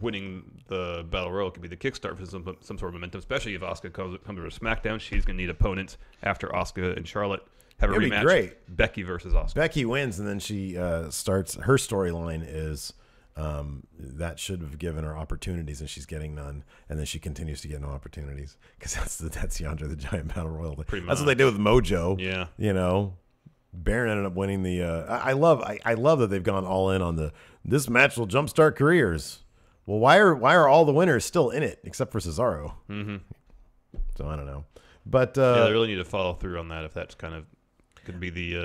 winning the Battle Royal. Could be the kickstart for some sort of momentum, especially if Asuka comes to a SmackDown. She's going to need opponents after Asuka and Charlotte have a It'd be rematch. great. Becky versus Asuka. Becky wins, and then she starts her storyline is that should have given her opportunities, and she's getting none, and then she continues to get no opportunities because that's the Andre the Giant Battle Royal. That's what they did with Mojo. Yeah, you know, Baron ended up winning the. I love that they've gone all in on this match will jumpstart careers. Well, why are all the winners still in it except for Cesaro? Mm-hmm. So I don't know, but yeah, they really need to follow through on that if that's kind of could be the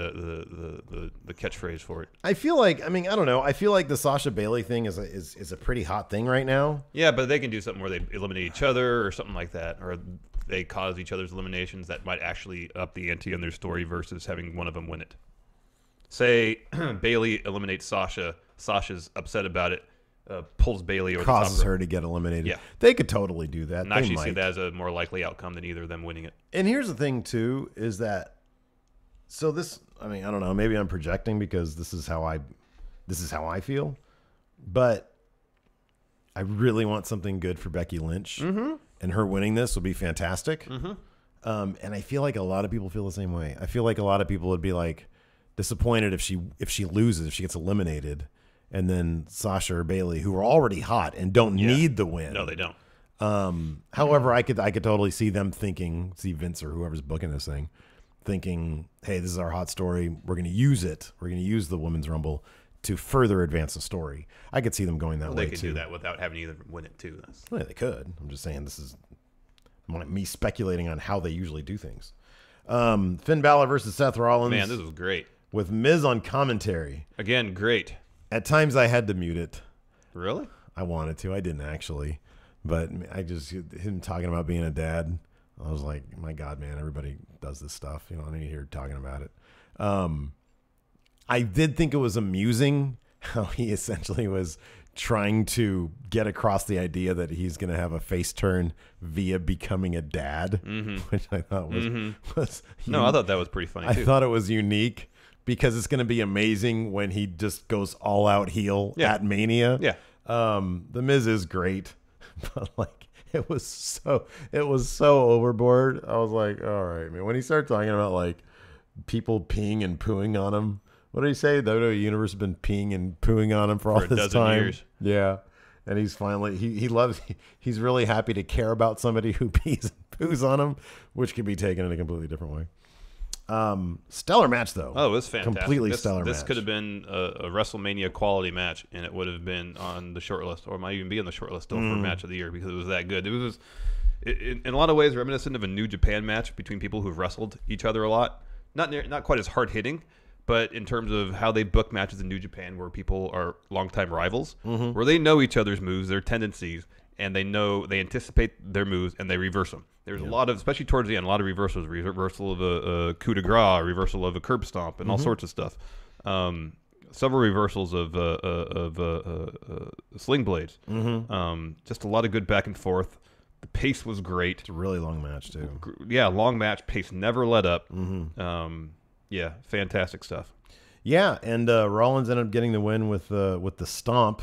catchphrase for it. I feel like I don't know. I feel like the Sasha Bailey thing is a pretty hot thing right now. Yeah, but they can do something where they eliminate each other or something like that, or they cause each other's eliminations that might actually up the ante on their story versus having one of them win it. Say Bailey eliminates Sasha. Sasha's upset about it. Pulls Bailey over causes the top rope. her to get eliminated. Yeah. They could totally do that. And They actually might. see that as a more likely outcome than either of them winning it. And here's the thing too, is that so this I don't know, maybe I'm projecting because this is how I feel. But I really want something good for Becky Lynch. Mm-hmm. And her winning this would be fantastic. Mm-hmm. And I feel like a lot of people feel the same way. I feel like a lot of people would be like disappointed if she loses, if she gets eliminated. And then Sasha or Bailey, who are already hot and don't need the win. No, they don't. However, I could totally see them thinking, see Vince or whoever's booking this thing, thinking, hey, this is our hot story. We're going to use it. We're going to use the Women's Rumble to further advance the story. I could see them going that way, They could too. do that without having either win it, too. Well, they could. I'm just saying this is me speculating on how they usually do things. Finn Balor versus Seth Rollins. Man, this was great. With Miz on commentary. Again, great. At times I had to mute it. Really? I wanted to. I didn't actually. But I just, him talking about being a dad, I was like, my God, man, everybody does this stuff. You know, I need to hear talking about it. I did think it was amusing how he essentially was trying to get across the idea that he's going to have a face turn via becoming a dad, which I thought was No, I thought that was pretty funny, too. I thought it was unique because it's going to be amazing when he just goes all out heel at Mania. Yeah. The Miz is great, but like it was so overboard. I was like, all right, man. When he started talking about like people peeing and pooing on him, what did he say? The WWE Universe has been peeing and pooing on him for all a this dozen time. years. Yeah. And he's finally he's really happy to care about somebody who pees and poos on him, which can be taken in a completely different way. Stellar match though. Oh, it was fantastic. Completely stellar match. This could have been a WrestleMania quality match, and it would have been on the short list, or might even be on the short list still for match of the year because it was that good. It was in a lot of ways reminiscent of a New Japan match between people who've wrestled each other a lot. Not quite as hard hitting, but in terms of how they book matches in New Japan, where people are longtime rivals, where they know each other's moves, their tendencies, and they anticipate their moves and they reverse them. There's a lot of, especially towards the end, a lot of reversals. Reversal of a coup de grace, reversal of a curb stomp, and all sorts of stuff. Several reversals of sling blades. Just a lot of good back and forth. The pace was great. It's a really long match too. Yeah, long match. Pace never let up. Yeah, fantastic stuff. Yeah, and Rollins ended up getting the win with the stomp.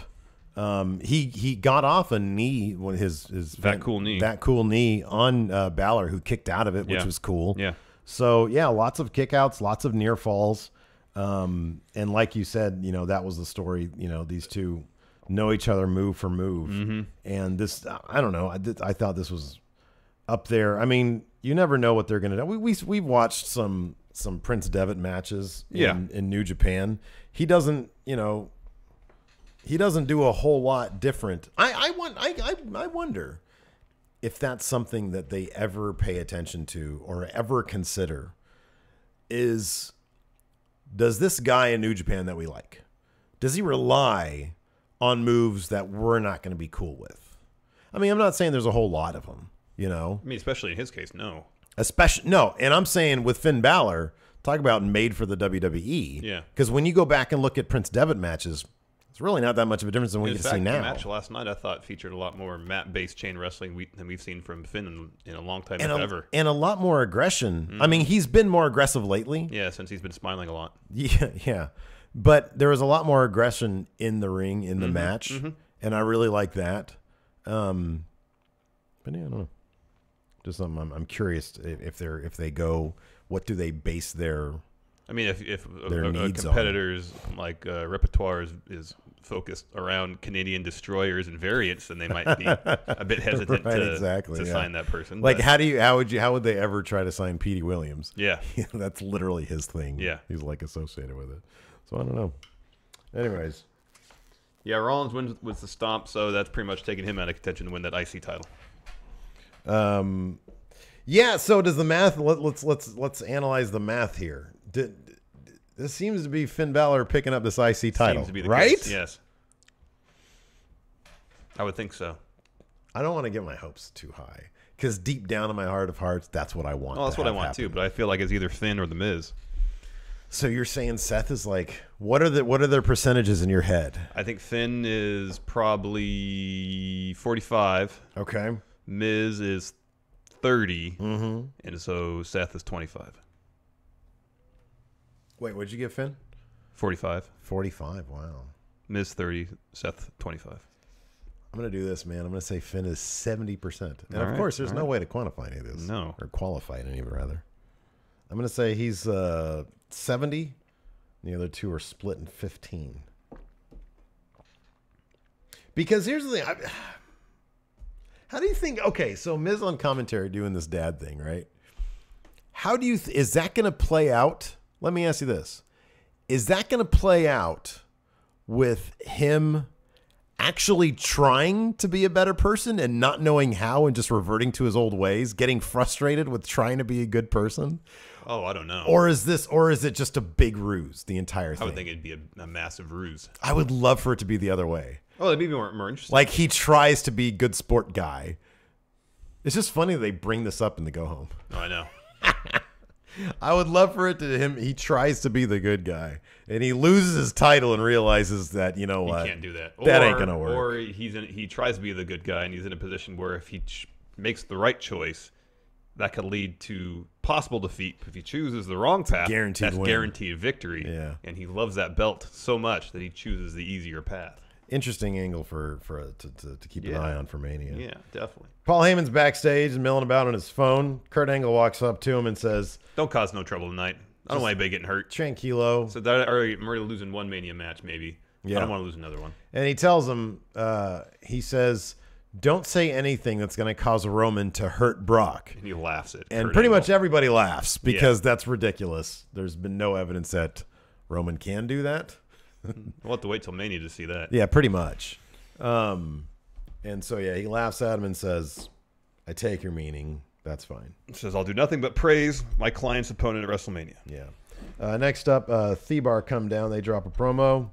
He got off a knee when his that cool knee on Balor, who kicked out of it, which was cool. Yeah. So yeah, lots of kickouts, lots of near falls, and like you said, you know, that was the story. You know, these two know each other move for move, and this, I don't know, I thought this was up there. I mean, you never know what they're gonna do. We've watched some Prince Devitt matches in New Japan. He doesn't, you know. He doesn't do a whole lot different. I wonder if that's something that they ever pay attention to or ever consider. Does this guy in New Japan that we like, does he rely on moves that we're not going to be cool with? I mean, I'm not saying there's a whole lot of them, you know. I mean, especially in his case, no. No, and I'm saying with Finn Balor, talk about made for the WWE. Yeah. Because when you go back and look at Prince Devitt matches, it's really not that much of a difference than what you can see now. The match last night, I thought, featured a lot more mat-based chain wrestling than we've seen from Finn in a long time, if ever. And a lot more aggression. Mm-hmm. I mean, he's been more aggressive lately. Yeah, since he's been smiling a lot. Yeah. But there was a lot more aggression in the ring, in the match, and I really like that. But yeah, I don't know. Just I'm curious if they go, what do they base their? I mean, if a competitor's like repertoire is focused around Canadian destroyers and variants, then they might be a bit hesitant to sign that person. Like, how would they ever try to sign Petey Williams? Yeah, that's literally his thing. Yeah, he's like associated with it. So I don't know. Anyways, yeah, Rollins wins with the stomp, so that's pretty much taking him out of contention to win that IC title. Yeah. So does the math? Let's analyze the math here. This seems to be Finn Balor picking up this IC title, seems to be the right? Case. Yes, I would think so. I don't want to get my hopes too high because deep down in my heart of hearts, that's what I want. Well, that's what I want too. But I feel like it's either Finn or the Miz. So you're saying Seth is like, what are their percentages in your head? I think Finn is probably 45. Okay. Miz is 30, and so Seth is 25. Wait, what'd you get, Finn? 45. 45, wow. Miz 30, Seth 25. I'm going to do this, man. I'm going to say Finn is 70%. And of course, there's no way to quantify any of this. No. Or qualify any of it, rather. I'm going to say he's 70. The other two are split in 15. Because here's the thing. How do you think? Okay, so Miz on commentary doing this dad thing, right? How do you? Is that going to play out? Let me ask you this: is that going to play out with him actually trying to be a better person and not knowing how, and just reverting to his old ways, getting frustrated with trying to be a good person? Oh, I don't know. Or is it just a big ruse? The entire thing. I would think it'd be a massive ruse. I would love for it to be the other way. Oh, that'd be more interesting. Like he tries to be good sport guy. It's just funny that they bring this up in the go home. Oh, I know. I would love for it to him. He tries to be the good guy, and he loses his title and realizes that you know what, he can't do that. That ain't gonna work. Or he tries to be the good guy, and he's in a position where if he makes the right choice, that could lead to possible defeat. If he chooses the wrong path, that's guaranteed victory. Yeah, and he loves that belt so much that he chooses the easier path. Interesting angle to keep an eye on for Mania. Yeah, definitely. Paul Heyman's backstage and milling about on his phone. Kurt Angle walks up to him and says, "Don't cause no trouble tonight. I don't want anybody getting hurt. Tranquilo." So I'm already losing one Mania match, maybe. Yeah. I don't want to lose another one. And he tells him, he says, "Don't say anything that's going to cause Roman to hurt Brock." And he laughs at and Kurt pretty Angle. much everybody laughs because that's ridiculous. There's been no evidence that Roman can do that. We'll have to wait till Mania to see that. Yeah, pretty much. And so, yeah, he laughs at him and says, "I take your meaning. That's fine." He says, "I'll do nothing but praise my client's opponent at WrestleMania." Yeah. Next up, Thebar come down. They drop a promo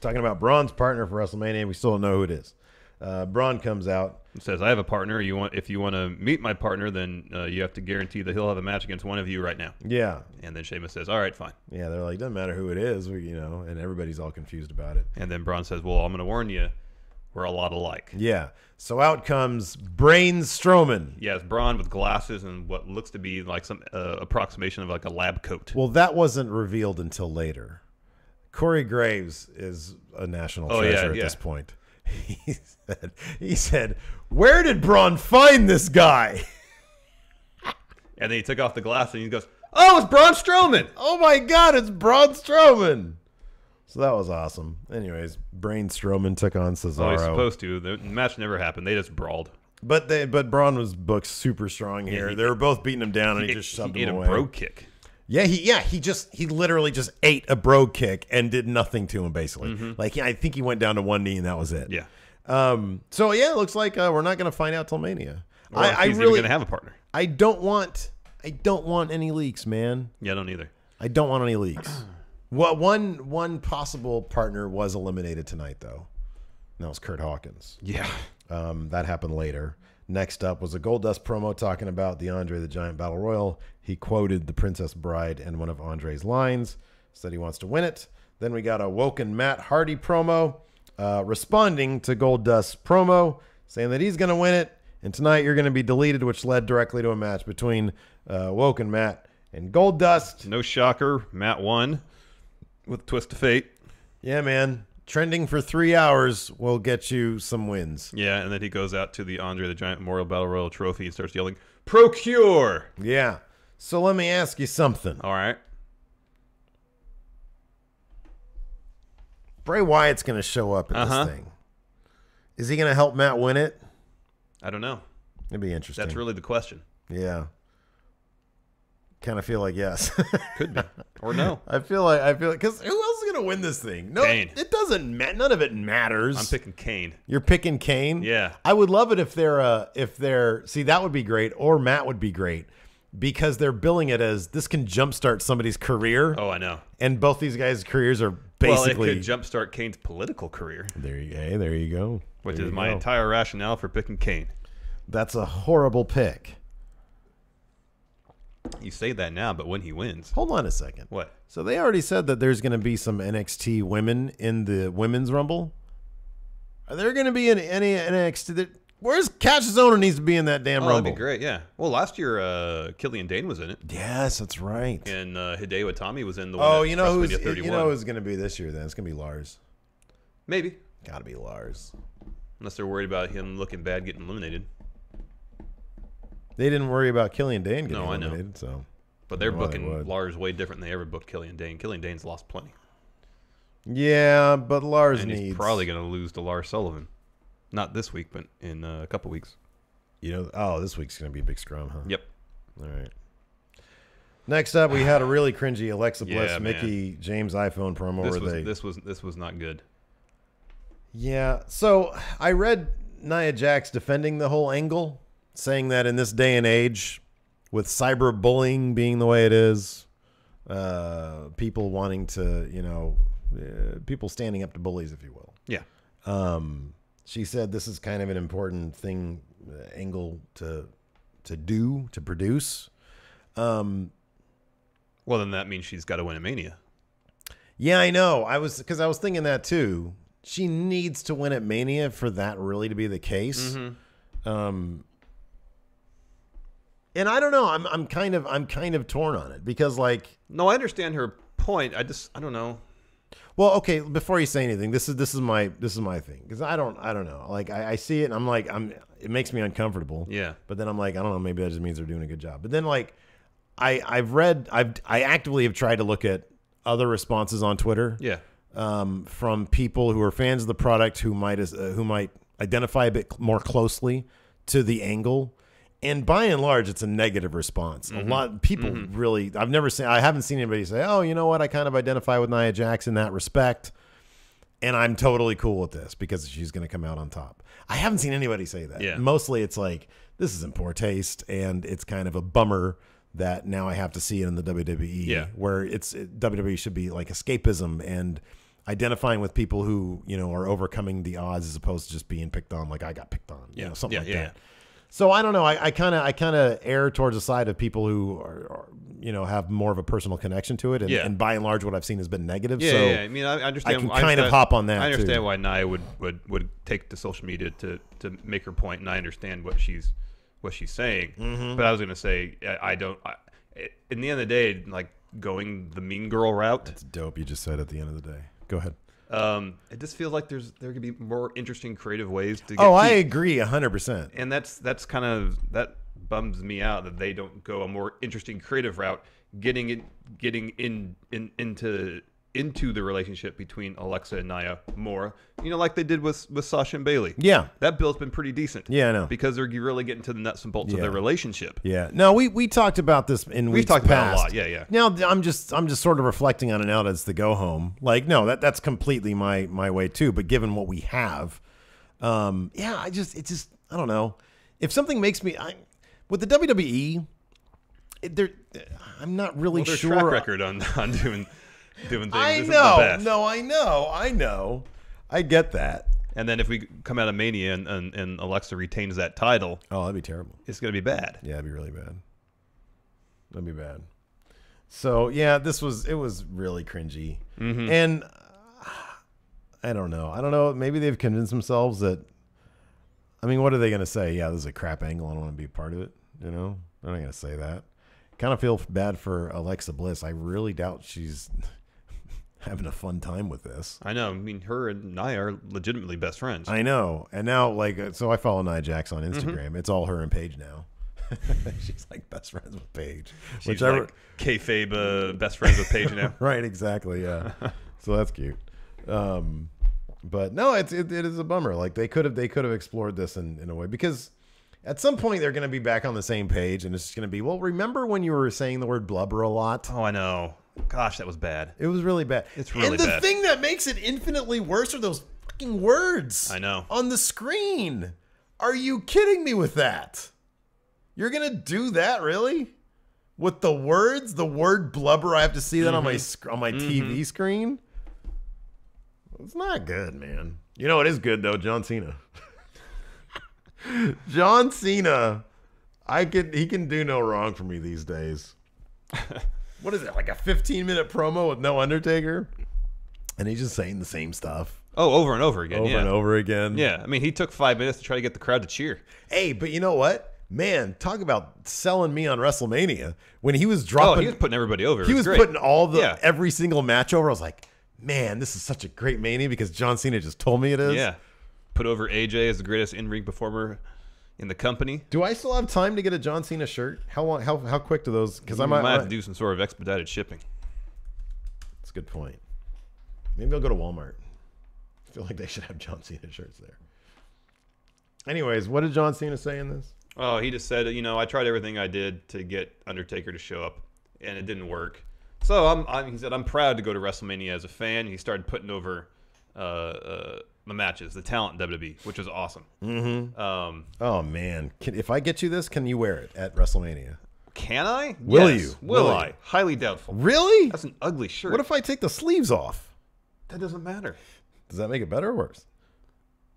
talking about Braun's partner for WrestleMania. We still don't know who it is. Braun comes out. It says, "I have a partner. If you want to meet my partner, then you have to guarantee that he'll have a match against one of you right now." Yeah. And then Sheamus says, "All right, fine." Yeah, they're like, "Doesn't matter who it is," and everybody's all confused about it. And then Braun says, "Well, I'm going to warn you, we're a lot alike." Yeah. So out comes Braun Strowman. Yes, Braun with glasses and what looks to be like some approximation of like a lab coat. Well, that wasn't revealed until later. Corey Graves is a national treasure at this point. He said, "Where did Braun find this guy?" And then he took off the glass and he goes, "Oh, it's Braun Strowman!" Oh my God, it's Braun Strowman! So that was awesome. Anyways, Braun Strowman took on Cesaro. Oh, he's supposed to. The match never happened. They just brawled. But Braun was booked super strong here. They were both beating him down, and he just shoved him away. He ate a bro kick. Yeah, he literally just ate a brogue kick and did nothing to him, basically. Like, I think he went down to one knee and that was it. Yeah. So yeah, it looks like we're not going to find out till Mania. Or if he's even going to have a partner. I don't want any leaks, man. Yeah, I don't either. I don't want any leaks. One possible partner was eliminated tonight, though. And that was Kurt Hawkins. Yeah. That happened later. Next up was a Goldust promo talking about the Andre the Giant Battle Royal. He quoted the Princess Bride and one of Andre's lines, said he wants to win it. Then we got a Woken Matt Hardy promo responding to Goldust's promo, saying that he's going to win it. And tonight you're going to be deleted, which led directly to a match between Woken Matt and Goldust. No shocker. Matt won with Twist of Fate. Yeah, man. Trending for 3 hours will get you some wins. Yeah, and then he goes out to the Andre the Giant Memorial Battle Royal trophy and starts yelling, "Procure!" Yeah. So let me ask you something. All right. Bray Wyatt's going to show up in this thing. Is he going to help Matt win it? I don't know. It'd be interesting. That's really the question. Yeah. Kind of feel like yes. Could be. Or no. I feel like because who else is gonna win this thing? No, Kane. It doesn't matter. None of it matters. I'm picking Kane. You're picking Kane. Yeah. I would love it if they're see, that would be great, or Matt would be great because they're billing it as this can jumpstart somebody's career. Oh, I know. And both these guys' careers are basically. Well, it could jumpstart Kane's political career. There you go. Which There is you my go. entire rationale for picking Kane. That's a horrible pick. You say that now, but when he wins. Hold on a second. What? So they already said that there's going to be some NXT women in the Women's Rumble. Are there going to be any NXT? Where's Cassius Ohno needs to be in that damn Rumble? That'd be great, yeah. Well, last year, Killian Dane was in it. Yes, that's right. And Hideo Itami was in the one. Oh, at you know WrestleMania who's going to be this year then? It's going to be Lars. Maybe. Got to be Lars. Unless they're worried about him looking bad getting eliminated. They didn't worry about Killian Dane getting No, I know. eliminated, so. But they're I don't know why booking they would. Lars way different than they ever booked Killian Dane. Killian Dane's lost plenty. Yeah, but Lars And needs. he's probably going to lose to Lars Sullivan. Not this week, but in a couple weeks. This week's going to be a big scrum, huh? Yep. All right. Next up, we had a really cringy Alexa Bliss, Yeah, Mickey James iPhone promo. This was not good. Yeah. So I read Nia Jax defending the whole angle, saying that in this day and age, with cyberbullying being the way it is, people wanting to, people standing up to bullies, if you will. Yeah. She said this is kind of an important thing, angle to produce. Well, then that means she's got to win a Mania. Yeah, I know. I was thinking that too. She needs to win at Mania for that really to be the case. Mm-hmm. And I don't know. I'm kind of torn on it because No, I understand her point. I don't know. Well, okay. Before you say anything, this is my thing because I don't know. Like I see it and I'm like it makes me uncomfortable. Yeah. But then I'm like I don't know. Maybe that just means they're doing a good job. But then I actively have tried to look at other responses on Twitter. Yeah. From people who are fans of the product who might identify a bit more closely to the angle. And by and large, it's a negative response. Mm-hmm. A lot of people really, I haven't seen anybody say, oh, you know what? I kind of identify with Nia Jax in that respect. And I'm totally cool with this because she's going to come out on top. I haven't seen anybody say that. Yeah. Mostly it's like, this is in poor taste. And it's kind of a bummer that now I have to see it in the WWE. Yeah. Where WWE should be like escapism and identifying with people who, are overcoming the odds as opposed to just being picked on like I got picked on. Something like that. So I don't know. I kind of err towards the side of people who are have more of a personal connection to it, and by and large, what I've seen has been negative. Yeah, so yeah. I mean, I understand. I can hop on that. I understand too. why Nia would take to social media to make her point, and I understand what she's saying. Mm-hmm. But I was going to say, I don't. In the end of the day, like going the mean girl route. That's dope. You just said at the end of the day. Go ahead. It just feels like there could be more interesting, creative ways to. I agree 100%. And that's kind of that bums me out that they don't go a more interesting, creative route, getting into into the relationship between Alexa and Nia more, like they did with Sasha and Bailey. Yeah. That build's been pretty decent. Yeah, I know. Because they're really getting to the nuts and bolts of their relationship. Yeah. No, we talked about this in weeks talked about it a past. lot. Yeah, yeah. Now I'm just sort of reflecting on it now as the go home. Like, no, that's completely my way too. But given what we have, I don't know. If something makes me, with the WWE, I'm not really their sure. Track record on doing things. I isn't know. The best. No, I know. I get that. And then if we come out of Mania and Alexa retains that title, oh, that'd be terrible. It's going to be bad. Yeah, it'd be really bad. That'd be bad. So yeah, it was really cringy, and I don't know. Maybe they've convinced themselves that. I mean, what are they going to say? Yeah, this is a crap angle. I don't want to be a part of it. They're not going to say that. Kind of feel bad for Alexa Bliss. I really doubt she's having a fun time with this. I know. I mean, her and Nia are legitimately best friends. I know. And now, so I follow Nia Jax on Instagram. It's all her and Paige now. She's like best friends with Paige. She's like kayfabe best friends with Paige now. Right, exactly, yeah. So that's cute. But no, it is a bummer. Like they could have explored this in a way, because at some point they're going to be back on the same page, and it's just going to be, well, remember when you were saying the word blubber a lot? Oh, I know. Gosh, that was bad. It was really bad. It's really bad. And the thing that makes it infinitely worse are those fucking words. I know. On the screen. Are you kidding me with that? You're going to do that, really? With the words, the word blubber, I have to see that on my TV screen? It's not good, man. You know what is good, though? John Cena. John Cena. He can do no wrong for me these days. What is it, like a 15-minute promo with no Undertaker? And he's just saying the same stuff. Oh, over and over again. Over and over again. Yeah, I mean, he took 5 minutes to try to get the crowd to cheer. Hey, but you know what? Man, talk about selling me on WrestleMania. When he was dropping... Oh, he was putting everybody over. He was great. putting every single match over. I was like, man, this is such a great Mania because John Cena just told me it is. Yeah. Put over AJ as the greatest in-ring performer in the company. Do I still have time to get a John Cena shirt? How long? How quick do those? Because I might have to do some sort of expedited shipping. That's a good point. Maybe I'll go to Walmart. I feel like they should have John Cena shirts there. Anyways, what did John Cena say in this? Oh, he just said, I tried everything I did to get Undertaker to show up, and it didn't work. So he said, I'm proud to go to WrestleMania as a fan. He started putting over the matches, the talent in WWE, which was awesome. Oh, man. If I get you this, can you wear it at WrestleMania? Can I? Will yes. you? Will I? Highly doubtful. Really? That's an ugly shirt. What if I take the sleeves off? That doesn't matter. Does that make it better or worse?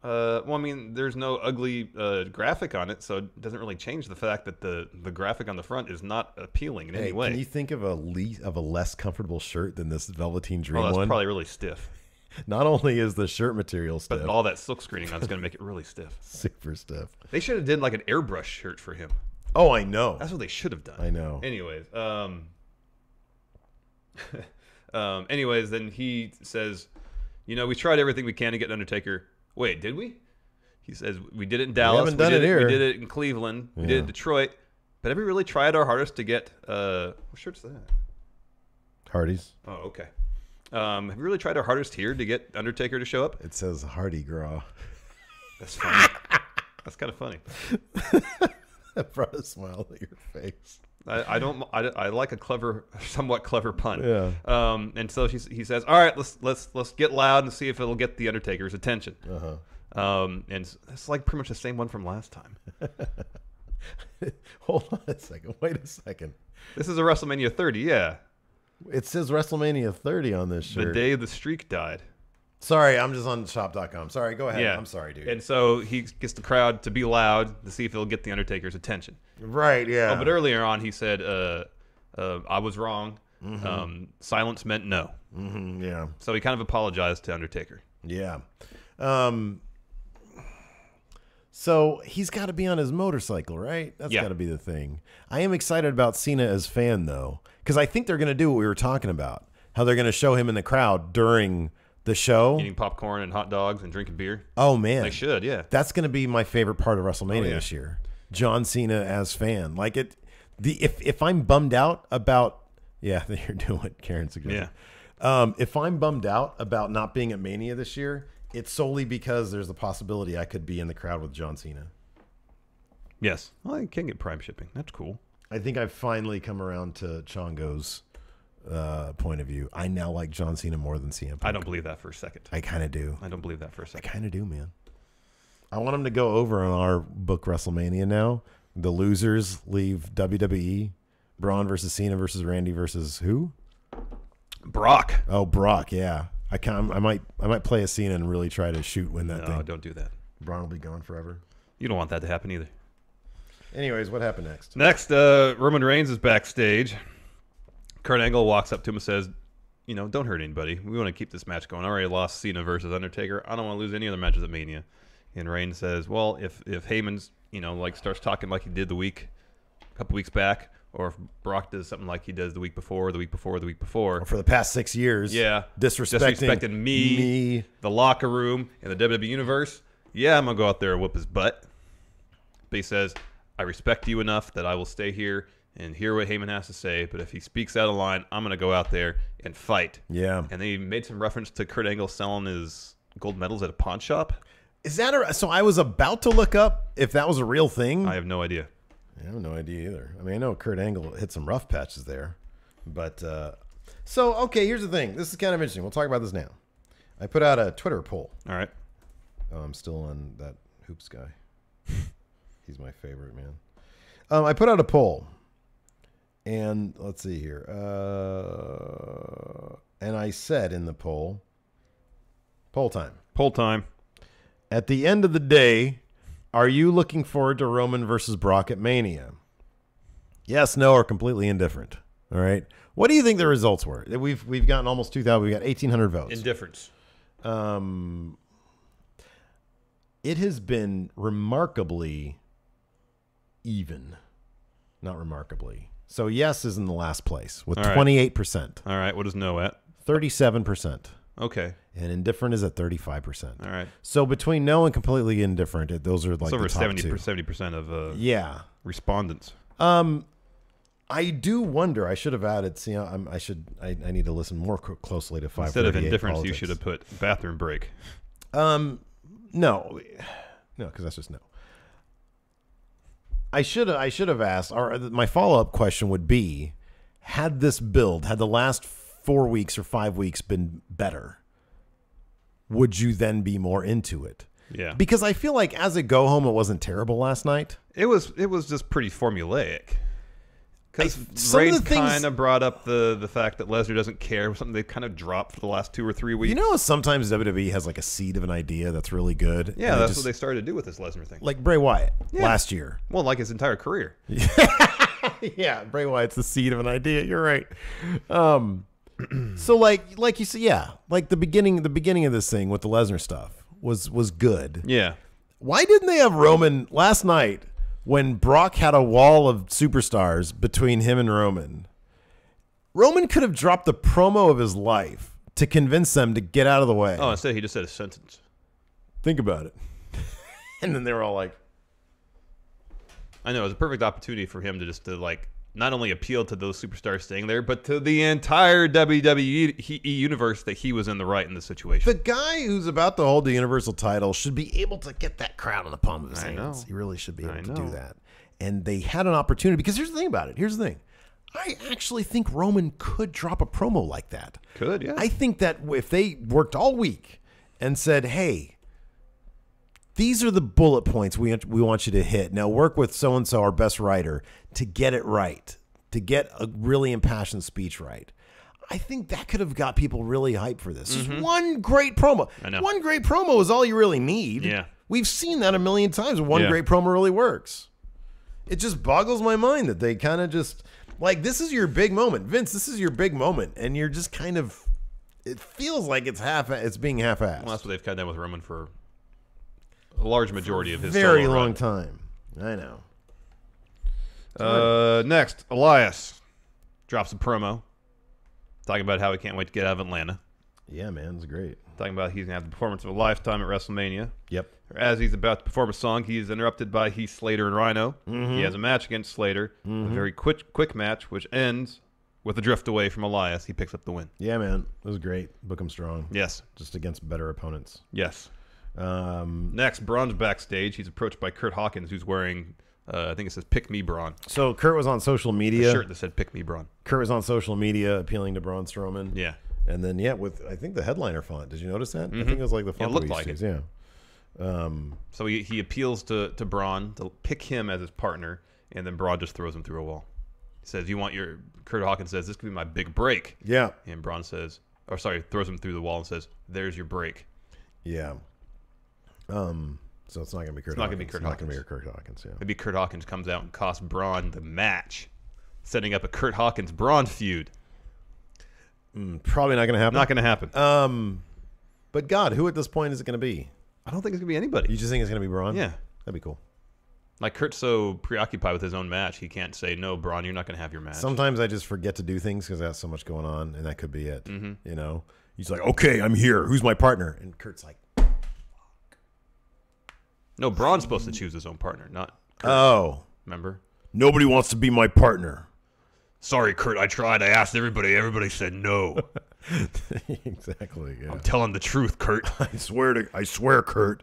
Well, I mean, there's no ugly graphic on it, so it doesn't really change the fact that the graphic on the front is not appealing in any way. Can you think of a less comfortable shirt than this Velveteen Dream that's one? Probably really stiff. Not only is the shirt material stiff, but all that silk screening on is going to make it really stiff. Super stiff. They should have did like an airbrush shirt for him. Oh, I know. That's what they should have done. I know. Anyways, anyways, then he says, we tried everything we can to get Undertaker. Wait, did we? He says, we did it in Dallas. We haven't done it here. We did it in Cleveland. We did it in Detroit. But have we really tried our hardest to get... what shirt's that? Hardy's. Oh, okay. Have we really tried our hardest here to get Undertaker to show up? It says Hardy Gras. That's funny. That's kind of funny. That brought a smile to your face. I like a somewhat clever pun. Yeah. And so he says, "All right, let's get loud and see if it'll get the Undertaker's attention." And it's like pretty much the same one from last time. Hold on a second. Wait a second. This is a WrestleMania 30. Yeah. It says WrestleMania 30 on this shirt. The day the streak died. Sorry, I'm just on shop.com. Sorry, go ahead. Yeah. I'm sorry, dude. And so he gets the crowd to be loud to see if he'll get the Undertaker's attention. Right, yeah. Oh, but earlier on, he said, I was wrong. Silence meant no. Yeah. So he kind of apologized to Undertaker. Yeah. So he's got to be on his motorcycle, right? That's got to be the thing. I am excited about Cena as fan, though, because I think they're going to do what we were talking about, how they're going to show him in the crowd during the show. Eating popcorn and hot dogs and drinking beer. Oh, man. They should, yeah. That's going to be my favorite part of WrestleMania this year. John Cena as fan. Like if I'm bummed out about... Yeah, you're doing what Karen suggested. If I'm bummed out about not being at Mania this year, it's solely because there's a possibility I could be in the crowd with John Cena. Yes. Well, you can get Prime shipping. That's cool. I think I've finally come around to Chongo's point of view. I now like John Cena more than CM Punk. I don't believe that for a second. I kind of do. I don't believe that for a second. I kind of do, man. I want him to go over on our book WrestleMania now. The losers leave WWE. Braun versus Cena versus Randy versus who? Brock. Oh, Brock. Yeah. I might play a Cena and really try to win that thing. No, don't do that. Braun will be gone forever. You don't want that to happen either. Anyways, what happened next? Next, Roman Reigns is backstage. Kurt Angle walks up to him and says, don't hurt anybody. We want to keep this match going. I already lost Cena versus Undertaker. I don't want to lose any other matches at Mania. And Reigns says, well, if Heyman's, starts talking like he did a couple weeks back, or if Brock does something like he does the week before, Or for the past 6 years. Yeah. Disrespecting me, the locker room, and the WWE Universe. Yeah, I'm going to go out there and whoop his butt. But he says, I respect you enough that I will stay here and hear what Heyman has to say. But if he speaks out of line, I'm going to go out there and fight. Yeah. And then he made some reference to Kurt Angle selling his gold medals at a pawn shop. Is that so? I was about to look up if that was a real thing. I have no idea. I have no idea either. I mean, I know Kurt Angle hit some rough patches there. But, okay, here's the thing. This is kind of interesting. We'll talk about this now. I put out a Twitter poll. All right. Oh, I'm still on that Hoops guy. He's my favorite, man. I put out a poll. And let's see here. And I said in the poll time. Poll time. At the end of the day, are you looking forward to Roman versus Brock at Mania? Yes, no, or completely indifferent. All right. What do you think the results were? We've gotten almost 2,000. We got 1,800 votes. Indifference. It has been remarkably even. Not remarkably. So yes is in the last place with 28%. All right. What is no at? 37%. Okay. And indifferent is at 35%. All right. So between no and completely indifferent, those are like over the top 70% of respondents. I do wonder. I should have added. See, I need to listen more closely to 538 Instead of indifference, politics. you should have put bathroom break. No, because that's just no. I should have asked. Or my follow up question would be: had the last 4 weeks or 5 weeks been better, would you then be more into it? Yeah. Because I feel like as a go home, it wasn't terrible last night. It was just pretty formulaic. Because some of Reigns the things- kind of brought up the fact that Lesnar doesn't care, something they've kind of dropped for the last 2 or 3 weeks. You know, sometimes WWE has like a seed of an idea that's really good. Yeah, that's what they started to do with this Lesnar thing. Like Bray Wyatt last year. Well, like his entire career. Yeah, Bray Wyatt's the seed of an idea. You're right. So like you said, like the beginning of this thing with the Lesnar stuff was good. Yeah. Why didn't they have Roman last night when Brock had a wall of superstars between him and Roman? Roman could have dropped the promo of his life to convince them to get out of the way. Oh, instead he just said a sentence. Think about it. And then they were all like, I know, it was a perfect opportunity for him to like not only appeal to those superstars staying there, but to the entire WWE universe that he was in the right in the situation. the guy who's about to hold the Universal title should be able to get that crowd in the palm of his hands. know. He really should be able I to do know. that. And they had an opportunity, because here's the thing about it. Here's the thing. I actually think Roman could drop a promo like that. Could, yeah. I think that if they worked all week and said, hey, these are the bullet points we want you to hit. Now work with so-and-so, our best writer, to get it right, to get a really impassioned speech right. I think that could have got people really hyped for this. Just one great promo. I know. One great promo is all you really need. Yeah. We've seen that a million times. One Yeah. great promo really works. It just boggles my mind that they kind of just, like, this is your big moment. Vince, this is your big moment. And you're just kind of, it feels like it's being half-assed. Well, that's what they've kind of done with Roman for a large majority of his Very solo long run. time. I know. Next, Elias drops a promo talking about how he can't wait to get out of Atlanta. Yeah, man, it's great. Talking about he's going to have the performance of a lifetime at WrestleMania. Yep. As he's about to perform a song, he is interrupted by Heath Slater and Rhino. He has a match against Slater, a very quick match, which ends with a drift away from Elias, he picks up the win. Yeah, man. It was great. Book him strong. Yes. Just against better opponents. Yes. Next, Braun's backstage. He's approached by Kurt Hawkins, who's wearing, I think it says "Pick Me Braun." So Kurt was on social media. A shirt that said "Pick Me Braun." Kurt was on social media appealing to Braun Strowman. Yeah. And then, with, I think, the headliner font. Did you notice that? I think it was like the font. It looked like it. Yeah. So he appeals to Braun to pick him as his partner, and then Braun just throws him through a wall. He says, Kurt Hawkins says, "This could be my big break." Yeah. And Braun says, throws him through the wall and says, "There's your break." Yeah. So it's not going to be Kurt Hawkins. It's not going to be Kurt Hawkins. Not going to be Kurt Hawkins, yeah. Maybe Kurt Hawkins comes out and costs Braun the match, setting up a Kurt Hawkins-Braun feud. Probably not going to happen. Not going to happen. But God, who at this point is it going to be? I don't think it's going to be anybody. You just think it's going to be Braun? Yeah. That'd be cool. Like, Kurt's so preoccupied with his own match, he can't say, "No, Braun, you're not going to have your match." Sometimes I just forget to do things because I have so much going on, and that could be it. Mm-hmm. You know? He's like, "Okay, I'm here. Who's my partner?" And Kurt's like, No, Braun's supposed to choose his own partner, not Kurt. "Oh. Remember? Nobody wants to be my partner." "Sorry, Kurt, I tried. I asked everybody. Everybody said no." Exactly. Yeah. "I'm telling the truth, Kurt." I swear, Kurt.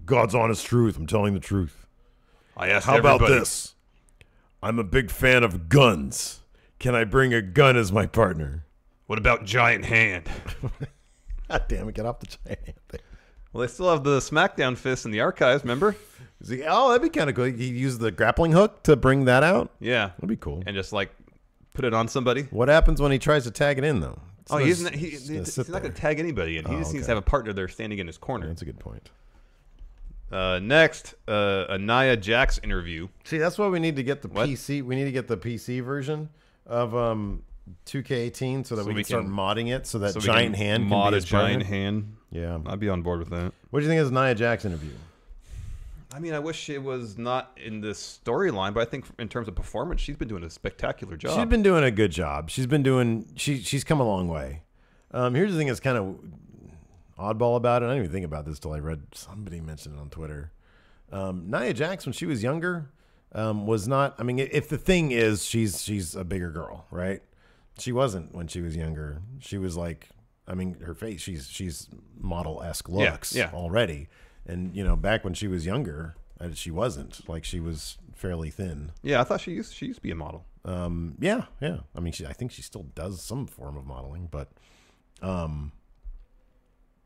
God's honest truth. I'm telling the truth. "I asked How everybody." about this? I'm a big fan of guns. Can I bring a gun as my partner? "What about Giant Hand?" God damn it, get off the giant thing. Well, they still have the SmackDown fist in the archives, remember? That'd be kind of cool. He used the grappling hook to bring that out? Yeah. That'd be cool. And just, put it on somebody. What happens when he tries to tag it in, though? He's not going to tag anybody in. He just needs to have a partner there standing in his corner. That's a good point. Next, a Nia Jax interview. See, that's why we need to get the PC. We need to get the PC version of 2K18 so that we can start modding it so that Giant Hand can mod be a Giant Hand. Yeah. I'd be on board with that. What do you think of this Nia Jax interview? I mean, I wish it was not in this storyline, but I think in terms of performance, she's been doing a spectacular job. She's been doing a good job. She's come a long way. Here's the thing that's kind of oddball about it. I didn't even think about this till I read somebody mention it on Twitter. Nia Jax, when she was younger, was not. I mean, if the thing is she's a bigger girl, right? She wasn't when she was younger. She was like, I mean, her face. She's model-esque looks already. And, back when she was younger, she wasn't. Like, she was fairly thin. Yeah, I thought she used to be a model. Yeah. I mean, I think she still does some form of modeling, but,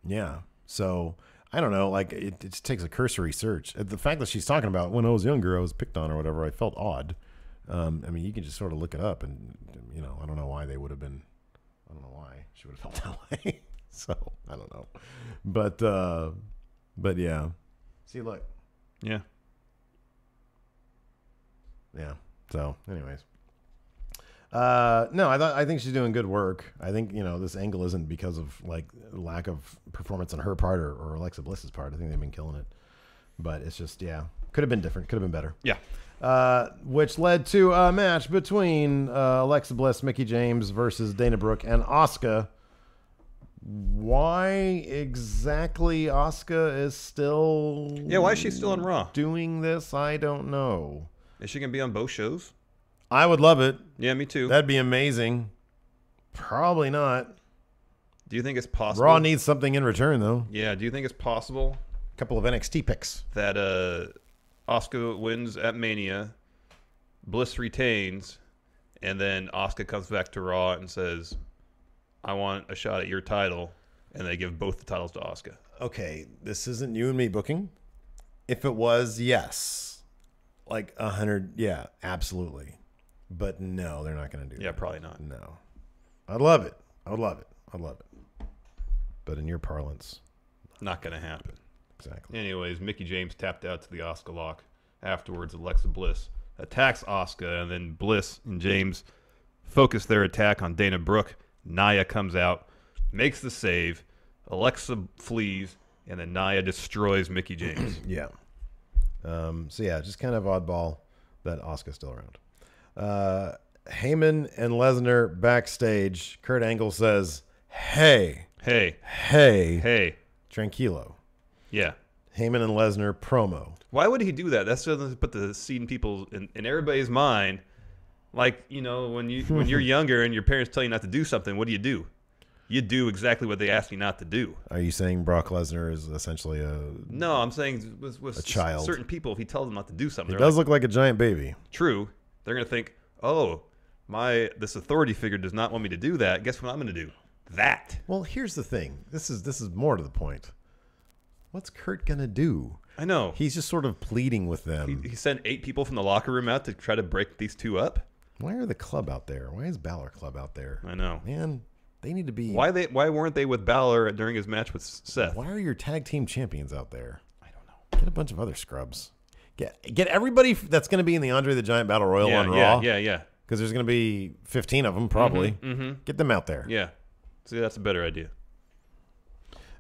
yeah. So, I don't know. Like, it just takes a cursory search. The fact that she's talking about when I was younger, I was picked on or whatever, I felt odd. I mean, you can just sort of look it up, and, I don't know why they would have been. I don't know why she would have felt that way. So, I don't know. But yeah. See, look. Yeah. Yeah. So, anyways. No, I think she's doing good work. I think, this angle isn't because of lack of performance on her part or Alexa Bliss's part. I think they've been killing it. But it's just, could have been different. Could have been better. Yeah. Which led to a match between Alexa Bliss, Mickie James versus Dana Brooke and Asuka. Why exactly Asuka is still... Yeah, why is she still on Raw? Doing this, I don't know. Is she going to be on both shows? I would love it. Yeah, me too. That'd be amazing. Probably not. Do you think it's possible? Raw needs something in return, though. Yeah, do you think it's possible... A couple of NXT picks. That Asuka wins at Mania, Bliss retains, and then Asuka comes back to Raw and says... I want a shot at your title, and they give both the titles to Asuka. Okay, this isn't you and me booking. If it was, yes. 100, yeah, absolutely. But no, they're not going to do that. Yeah, probably not. No. I'd love it. I'd love it. But in your parlance. Not going to happen. Exactly. Anyways, Mickie James tapped out to the Asuka lock. Afterwards, Alexa Bliss attacks Asuka, and then Bliss and James focus their attack on Dana Brooke. Nia comes out, makes the save, Alexa flees, and then Nia destroys Mickie James. Yeah. Just kind of oddball that Asuka's still around. Heyman and Lesnar backstage. Kurt Angle says, Hey. Tranquilo. Yeah. Heyman and Lesnar promo. Why would he do that? That's just to put the seed in everybody's mind. Like, when you're younger and your parents tell you not to do something, what do? You do exactly what they ask you not to do. Are you saying Brock Lesnar is essentially No, I'm saying with a child? Certain people, if he tells them not to do something, He does look like a giant baby. True. They're going to think, oh, this authority figure does not want me to do that. Guess what I'm going to do? That. Well, here's the thing. This is more to the point. What's Kurt going to do? I know. He's just sort of pleading with them. He sent 8 people from the locker room out to try to break these two up. Why are the club out there? Why is Balor Club out there? I know. Man, they need to be. Why weren't they with Balor during his match with Seth? Why are your tag team champions out there? I don't know. Get a bunch of other scrubs. Get everybody that's going to be in the Andre the Giant Battle Royal on Raw. Yeah. Because there's going to be 15 of them probably. Get them out there. Yeah. See, that's a better idea.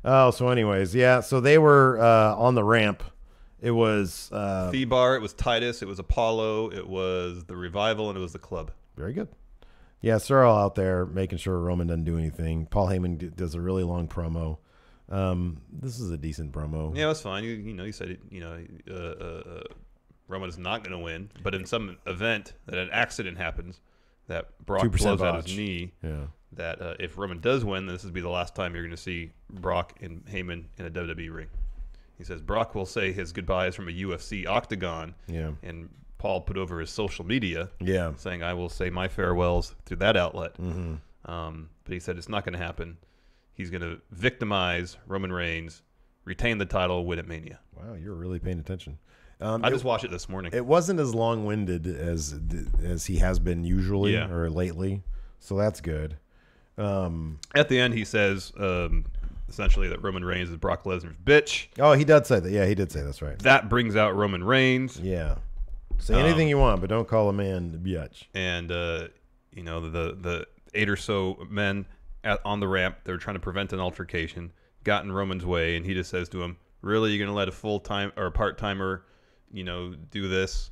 Oh, so anyways, yeah. So they were on the ramp. It was Thebar, it was Titus, it was Apollo, it was the Revival, and it was the Club. Very good. Yeah, so they're all out there making sure Roman doesn't do anything. Paul Heyman does a really long promo. This is a decent promo. Yeah, it was fine. You said Roman is not going to win, but in some event that an accident happens, that Brock blows out his knee. Yeah. That if Roman does win, this will be the last time you're going to see Brock and Heyman in a WWE ring. He says Brock will say his goodbyes from a UFC octagon. Yeah. And Paul put over his social media. Yeah. Saying I will say my farewells through that outlet. Mm-hmm. But he said it's not going to happen. He's going to victimize Roman Reigns, retain the title, win at Mania. Wow, you're really paying attention. I just watched it this morning. It wasn't as long-winded as he has been usually or lately, so that's good. At the end, he says essentially that Roman Reigns is Brock Lesnar's bitch. Oh, he did say that. Yeah, he did say that's right. That brings out Roman Reigns. Yeah. Say anything you want, but don't call a man a bitch. And the 8 or so men on the ramp, they're trying to prevent an altercation, got in Roman's way, and he just says to him, "Really, you're going to let a full-time or a part-timer, do this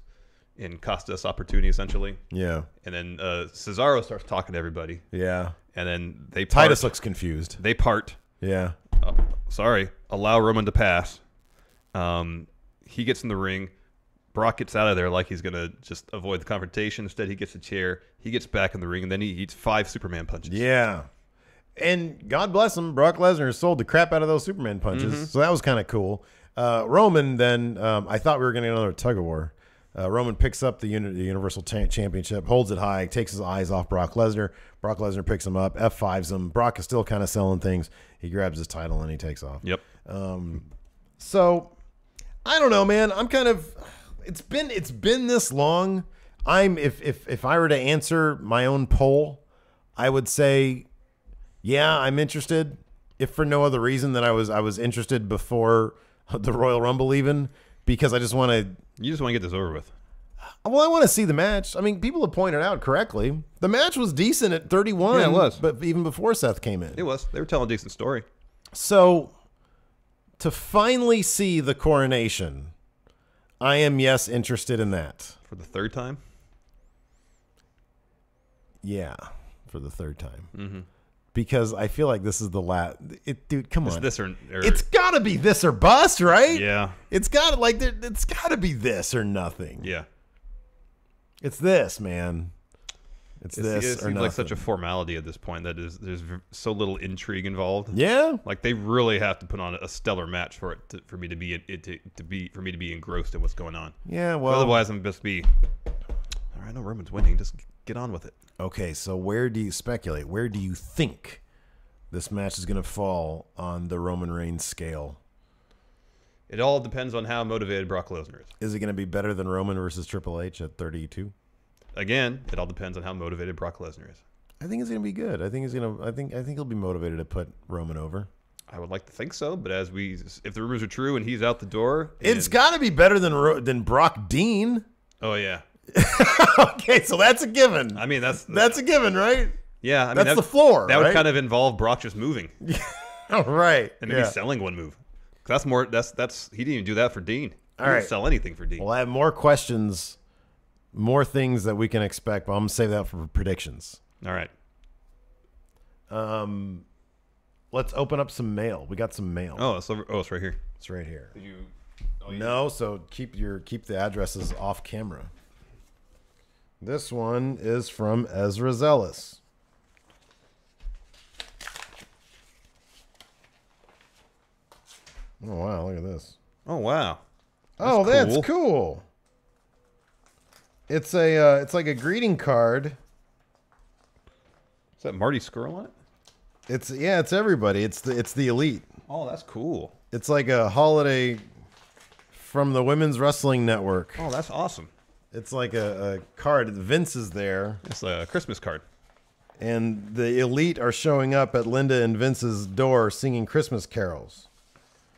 and cost us opportunity, essentially?" Yeah. And then Cesaro starts talking to everybody. Yeah. And then they part. Titus looks confused. They part. Yeah. Allow Roman to pass. He gets in the ring. Brock gets out of there like he's going to just avoid the confrontation. Instead, he gets a chair. He gets back in the ring, and then he eats 5 Superman punches. Yeah. And God bless him, Brock Lesnar sold the crap out of those Superman punches. So that was kind of cool. Roman then, I thought we were going to get another tug of war. Roman picks up the Universal Championship, holds it high, takes his eyes off Brock Lesnar. Brock Lesnar picks him up, F5s him. Brock is still kind of selling things. He grabs his title and he takes off. Yep. So I don't know, man. I'm kind of. It's been this long. If I were to answer my own poll, I would say, yeah, I'm interested. If for no other reason than I was interested before the Royal Rumble, even because I just want to. You just want to get this over with. Well, I want to see the match. I mean, people have pointed out correctly. The match was decent at 31. Yeah, it was. But even before Seth came in. It was. They were telling a decent story. So, to finally see the coronation, I am, yes, interested in that. For the 3rd time? Yeah, for the 3rd time. Mm-hmm. Because I feel like this is the last. Dude, come on. This or it's got to be this or bust, right? Yeah. It's got to be this or nothing. Yeah. It's this, man. It seems like such a formality at this point that there's so little intrigue involved. Yeah. Like they really have to put on a stellar match for me to be engrossed in what's going on. Yeah, well, otherwise I'm just be all right, I know Roman's winning, just get on with it. Okay, so where do you speculate? Where do you think this match is going to fall on the Roman Reigns scale? It all depends on how motivated Brock Lesnar is. Is it going to be better than Roman versus Triple H at 32? Again, it all depends on how motivated Brock Lesnar is. I think it's going to be good. I think he'll be motivated to put Roman over. I would like to think so, but if the rumors are true and he's out the door, it's got to be better than Brock Dean. Oh yeah. Okay, so that's a given. I mean, that's a given, right? Yeah, I mean that's the floor. That right? would kind of involve Brock just moving. All right, and maybe selling one move. That's more. That's he didn't even do that for Dean. He didn't sell anything for Dean. Well, I have more questions, more things that we can expect, but I'm gonna save that for predictions. All right. Let's open up some mail. We got some mail. Oh, it's right here. It's right here. Did you? No, so keep the addresses off camera. This one is from Ezra Zealous. Oh, wow. Look at this. Oh, wow. That's cool. It's it's like a greeting card. Is that Marty Skrull on it? It's everybody. It's the elite. Oh, that's cool. It's like a holiday from the Women's Wrestling Network. Oh, that's awesome. It's like a card. Vince is there. It's a Christmas card. And the elite are showing up at Linda and Vince's door singing Christmas carols.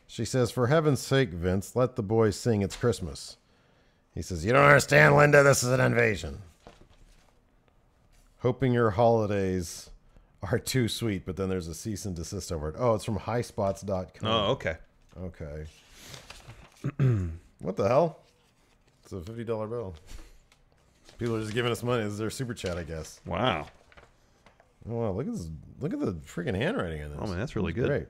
She says, "For heaven's sake, Vince, let the boys sing It's Christmas." He says, "You don't understand, Linda. This is an invasion. Hoping your holidays are too sweet," but then there's a cease and desist over it. Oh, it's from highspots.com. Oh, okay. Okay. What the hell? It's a $50 bill. People are just giving us money. This is their super chat, I guess. Wow. Oh, wow, look at the freaking handwriting in this. Oh, man, that's really good. Great.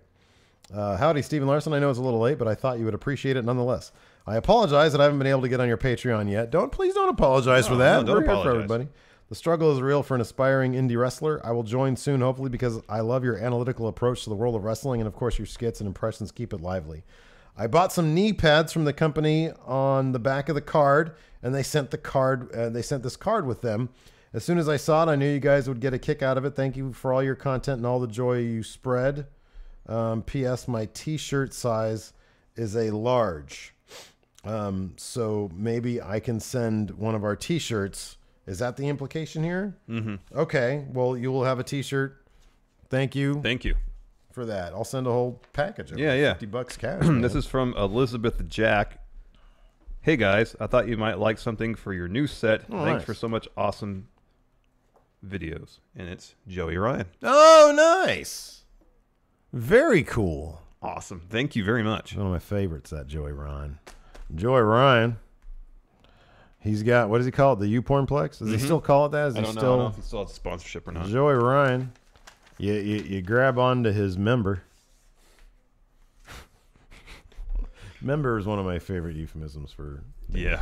Howdy, Stephen Larson. I know it's a little late, but I thought you would appreciate it nonetheless. I apologize that I haven't been able to get on your Patreon yet. Please don't apologize for that. No, don't We're here apologize. for everybody. The struggle is real for an aspiring indie wrestler. I will join soon, hopefully, because I love your analytical approach to the world of wrestling, and of course, your skits and impressions keep it lively. I bought some knee pads from the company on the back of the card, and they sent the card. They sent this card with them. As soon as I saw it, I knew you guys would get a kick out of it. Thank you for all your content and all the joy you spread. P.S. My T-shirt size is a large, so maybe I can send one of our T-shirts. Is that the implication here? Mm-hmm. Okay. Well, you will have a T-shirt. Thank you. Thank you for that. I'll send a whole package of Yeah. $50 cash. This is from Elizabeth Jack. Hey guys, I thought you might like something for your new set. Oh, Thanks nice. for so much awesome videos. And it's Joey Ryan. Oh, nice. Very cool. Awesome. Thank you very much. One of my favorites, that Joey Ryan. Joey Ryan. He's got, what does he call it? The U-Pornplex? Does he still call it that? Is I he don't still know if he still has sponsorship or not. Joey Ryan. You grab onto his member. Member is one of my favorite euphemisms for the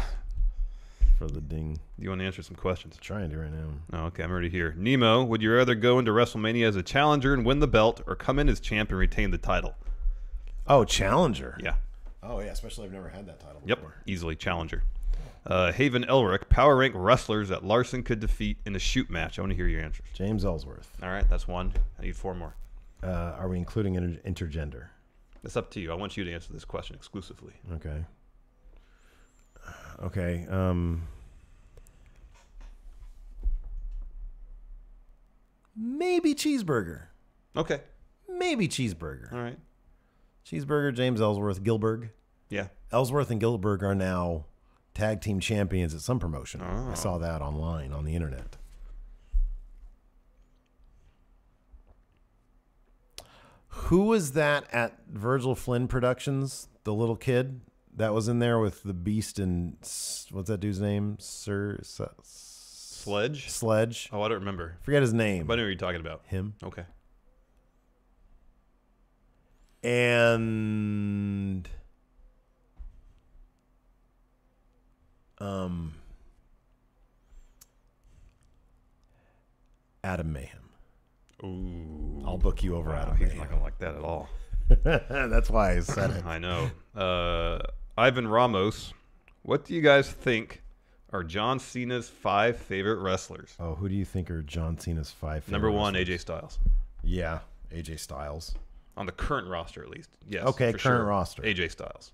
ding. You want to answer some questions? Trying to right now. Oh, okay, I'm already here. Nemo, would you rather go into WrestleMania as a challenger and win the belt, or come in as champ and retain the title? Oh, challenger. Yeah. Oh, yeah, especially I've never had that title Yep, before. easily challenger. Haven Elric, power rank wrestlers that Larson could defeat in a shoot match. I want to hear your answers. James Ellsworth. All right, that's one. I need four more. Are we including intergender? It's up to you. I want you to answer this question exclusively. Okay. Okay. Maybe cheeseburger. Okay. Maybe cheeseburger. All right. Cheeseburger, James Ellsworth, Gilbert. Yeah. Ellsworth and Gilbert are now tag team champions at some promotion. Oh. I saw that online on the internet. Who was that at Virgil Flynn Productions? The little kid that was in there with the Beast and what's that dude's name? Sledge? Sledge. Oh, I don't remember. Forget his name. But I know what you're talking about. Him. Okay. And Adam Mayhem. Ooh. I'll book you over Adam He's Mayhem. not going to like that at all. That's why I said it. I know. Ivan Ramos, what do you guys think are John Cena's 5 favorite wrestlers? Oh, who do you think are John Cena's 5 favorite Number 1, wrestlers? AJ Styles. Yeah, AJ Styles. On the current roster, at least. Yes. Okay, for current sure. roster. AJ Styles.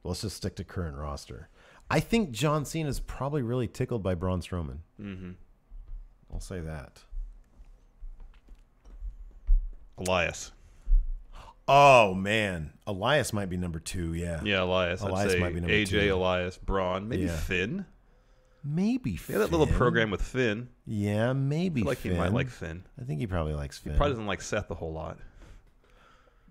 Let's just stick to current roster. I think John Cena's probably really tickled by Braun Strowman. Mm-hmm. I'll say that. Elias. Oh, man. Elias might be number 2, yeah. Yeah, Elias. Elias I'd say might be number AJ, 2. Elias, Braun, maybe Yeah. Finn. Maybe Yeah, Finn. that little program with Finn. Yeah, maybe I feel like Finn. he might like Finn. I think he probably likes Finn. He probably doesn't like Seth a whole lot.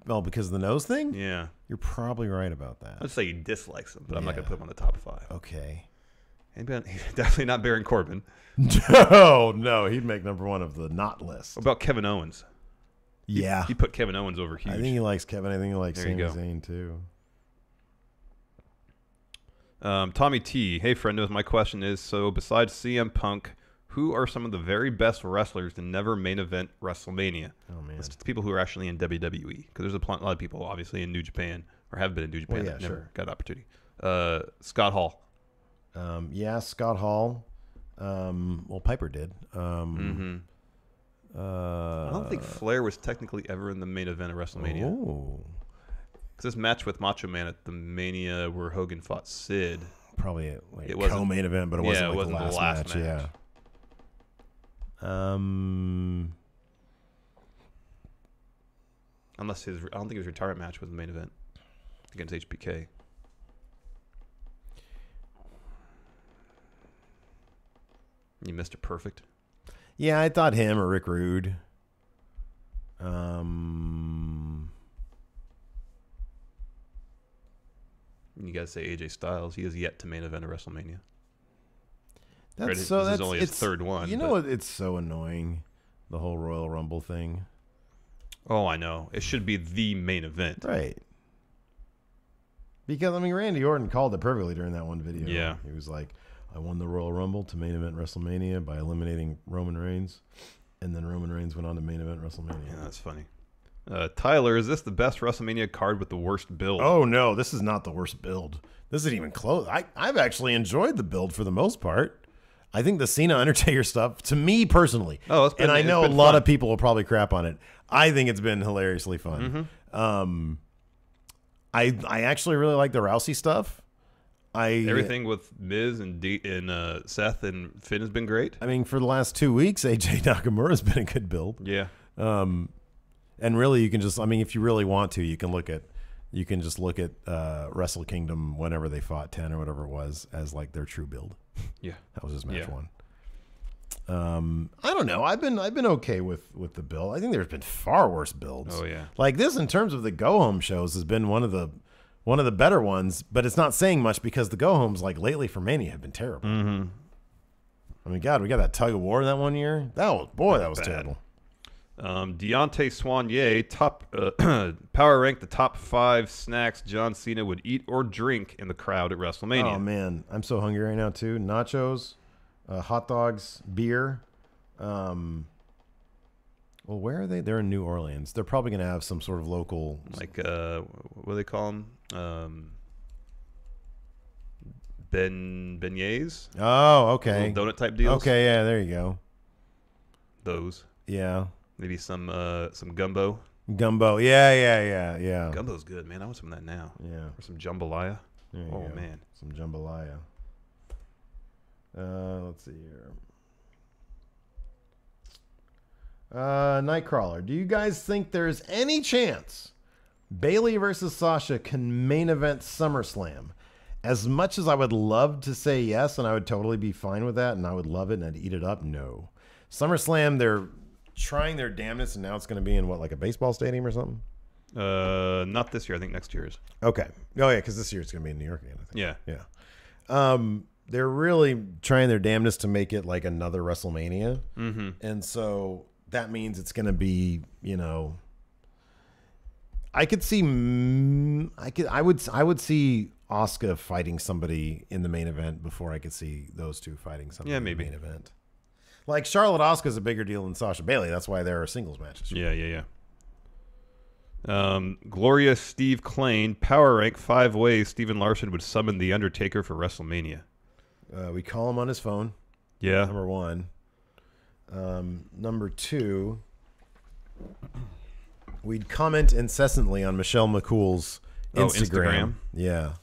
Oh, because of the nose thing? Yeah. You're probably right about that. I'd say he dislikes him, but I'm not going Yeah. to put him on the top 5. Okay. He's definitely not Baron Corbin. No, he'd make number 1 of the not list. What about Kevin Owens? Yeah. He put Kevin Owens over huge. I think he likes Kevin. I think he likes There you Sami go. Zayn too. Tommy T. Hey, friendos. My question is, so besides CM Punk, Who are some of the very best wrestlers to never main event WrestleMania? Oh, man. It's people who are actually in WWE. Because there's a lot of people, obviously, in New Japan, or have been in New Japan, that never got an opportunity. Scott Hall. Yeah, Scott Hall. Well, Piper did. I don't think Flair was technically ever in the main event of WrestleMania. Oh. Because this match with Macho Man at the Mania where Hogan fought Sid. Probably like it a co-main event, but it wasn't like wasn't the last match. Yeah. Unless I don't think his retirement match was the main event against HBK. You Mr. Perfect. Yeah, I thought him or Rick Rude. You got to say AJ Styles. He has yet to main event a WrestleMania. This is only his third one. You know, it's so annoying, the whole Royal Rumble thing. Oh, I know. It should be the main event. Right. Because, I mean, Randy Orton called it perfectly during that one video. Yeah. He was like, I won the Royal Rumble to main event WrestleMania by eliminating Roman Reigns. And then Roman Reigns went on to main event WrestleMania. Yeah, that's funny. Tyler, is this the best WrestleMania card with the worst build? Oh, no. This is not the worst build. This isn't even close. I've actually enjoyed the build for the most part. I think the Cena Undertaker stuff, to me personally, and I know a lot of people will probably crap on it, I think it's been hilariously fun. Mm-hmm. I actually really like the Rousey stuff. Everything with Miz and Seth and Finn has been great. I mean, for the last 2 weeks, AJ Nakamura's been a good build. Yeah. And really, you can just, I mean, if you really want to, you can just look at Wrestle Kingdom whenever they fought 10 or whatever it was as like their true build. Yeah. That was his match one. I don't know. I've been okay with the build. I think there's been far worse builds. Oh yeah. Like this in terms of the go home shows has been one of the better ones, but it's not saying much because the go homes like lately for Mania have been terrible. Mm-hmm. I mean, God, we got that tug of war that one year. That was terrible. Deontay Swanier, power rank the top 5 snacks John Cena would eat or drink in the crowd at WrestleMania. Oh man, I'm so hungry right now too. Nachos, hot dogs, beer. Well, where are they? They're in New Orleans. They're probably going to have some sort of local, like what do they call them? Beignets. Oh, okay. Donut type deals. Okay, yeah, there you go. Those. Yeah. Maybe some gumbo. Gumbo. Yeah. Gumbo's good, man. I want some of that now. Yeah. Or some jambalaya. Oh man. Some jambalaya. Let's see here. Nightcrawler, do you guys think there's any chance Bayley versus Sasha can main event SummerSlam? As much as I would love to say yes, and I would totally be fine with that, and I would love it, and I'd eat it up, no. SummerSlam, they're trying their damnedest, and now it's going to be in what, like a baseball stadium or something? Not this year. I think next year is. Okay. Oh yeah, because this year it's going to be in New York again, I think. Yeah. Yeah. They're really trying their damnedest to make it like another WrestleMania, and so that means it's going to be, I could see, I would see Asuka fighting somebody in the main event before I could see those two fighting somebody in the main event. Like Charlotte Asuka is a bigger deal than Sasha Bayley. That's why there are singles matches. Yeah. Gloria Steve Klain, power rank 5 ways Steven Larson would summon The Undertaker for WrestleMania. We call him on his phone. Yeah. Number 1. Number 2, we'd comment incessantly on Michelle McCool's Instagram. Yeah.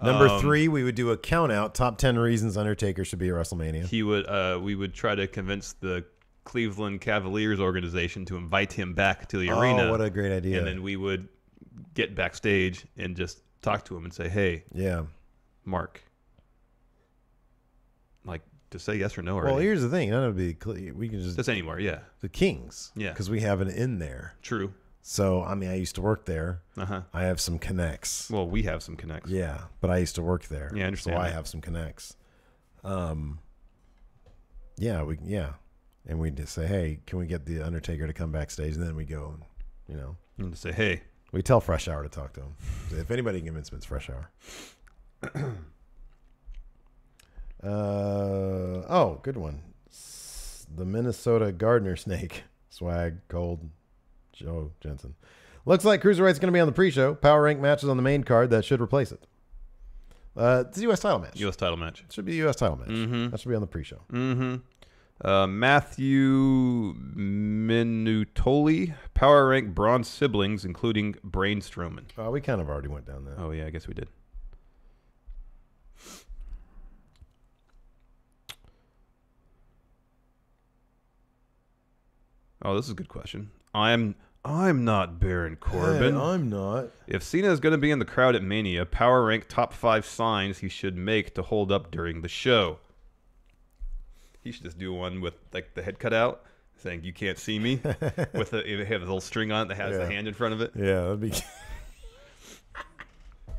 Number 3, we would do a count out, top 10 reasons Undertaker should be at WrestleMania. We would try to convince the Cleveland Cavaliers organization to invite him back to the arena. Oh, what a great idea. And then we would get backstage and just talk to him and say, hey, Mark, like, to say yes or no already. Well, here's the thing. None of it would be, we can just anywhere, yeah. The Kings. Yeah. Because we have an in there. True. So, I mean, I used to work there. I have some connects. Well, we have some connects. Yeah, but I used to work there. Yeah, I understand. So I have some connects. And we'd just say, hey, can we get the Undertaker to come backstage? And then we go, and say, hey. We tell Fresh Hour to talk to him. If anybody can convince him, it's Fresh Hour. Oh, good one. The Minnesota Gardner Snake. Swag, Gold, Joe Jensen. Looks like Cruiserweight's going to be on the pre-show. Power rank matches on the main card that should replace it. It's a U.S. title match. U.S. title match. It should be a U.S. title match. Mm-hmm. That should be on the pre-show. Mm-hmm. Matthew Minutoli. Power rank bronze siblings, including Braun Strowman. We kind of already went down that. Oh, yeah, I guess we did. Oh, this is a good question. I'm not Baron Corbin. Hey, I'm not. If Cena is going to be in the crowd at Mania, power rank top 5 signs he should make to hold up during the show. He should just do one with like the head cut out, saying "You can't see me," with it have a little string on it that has the hand in front of it. Yeah, that'd be. So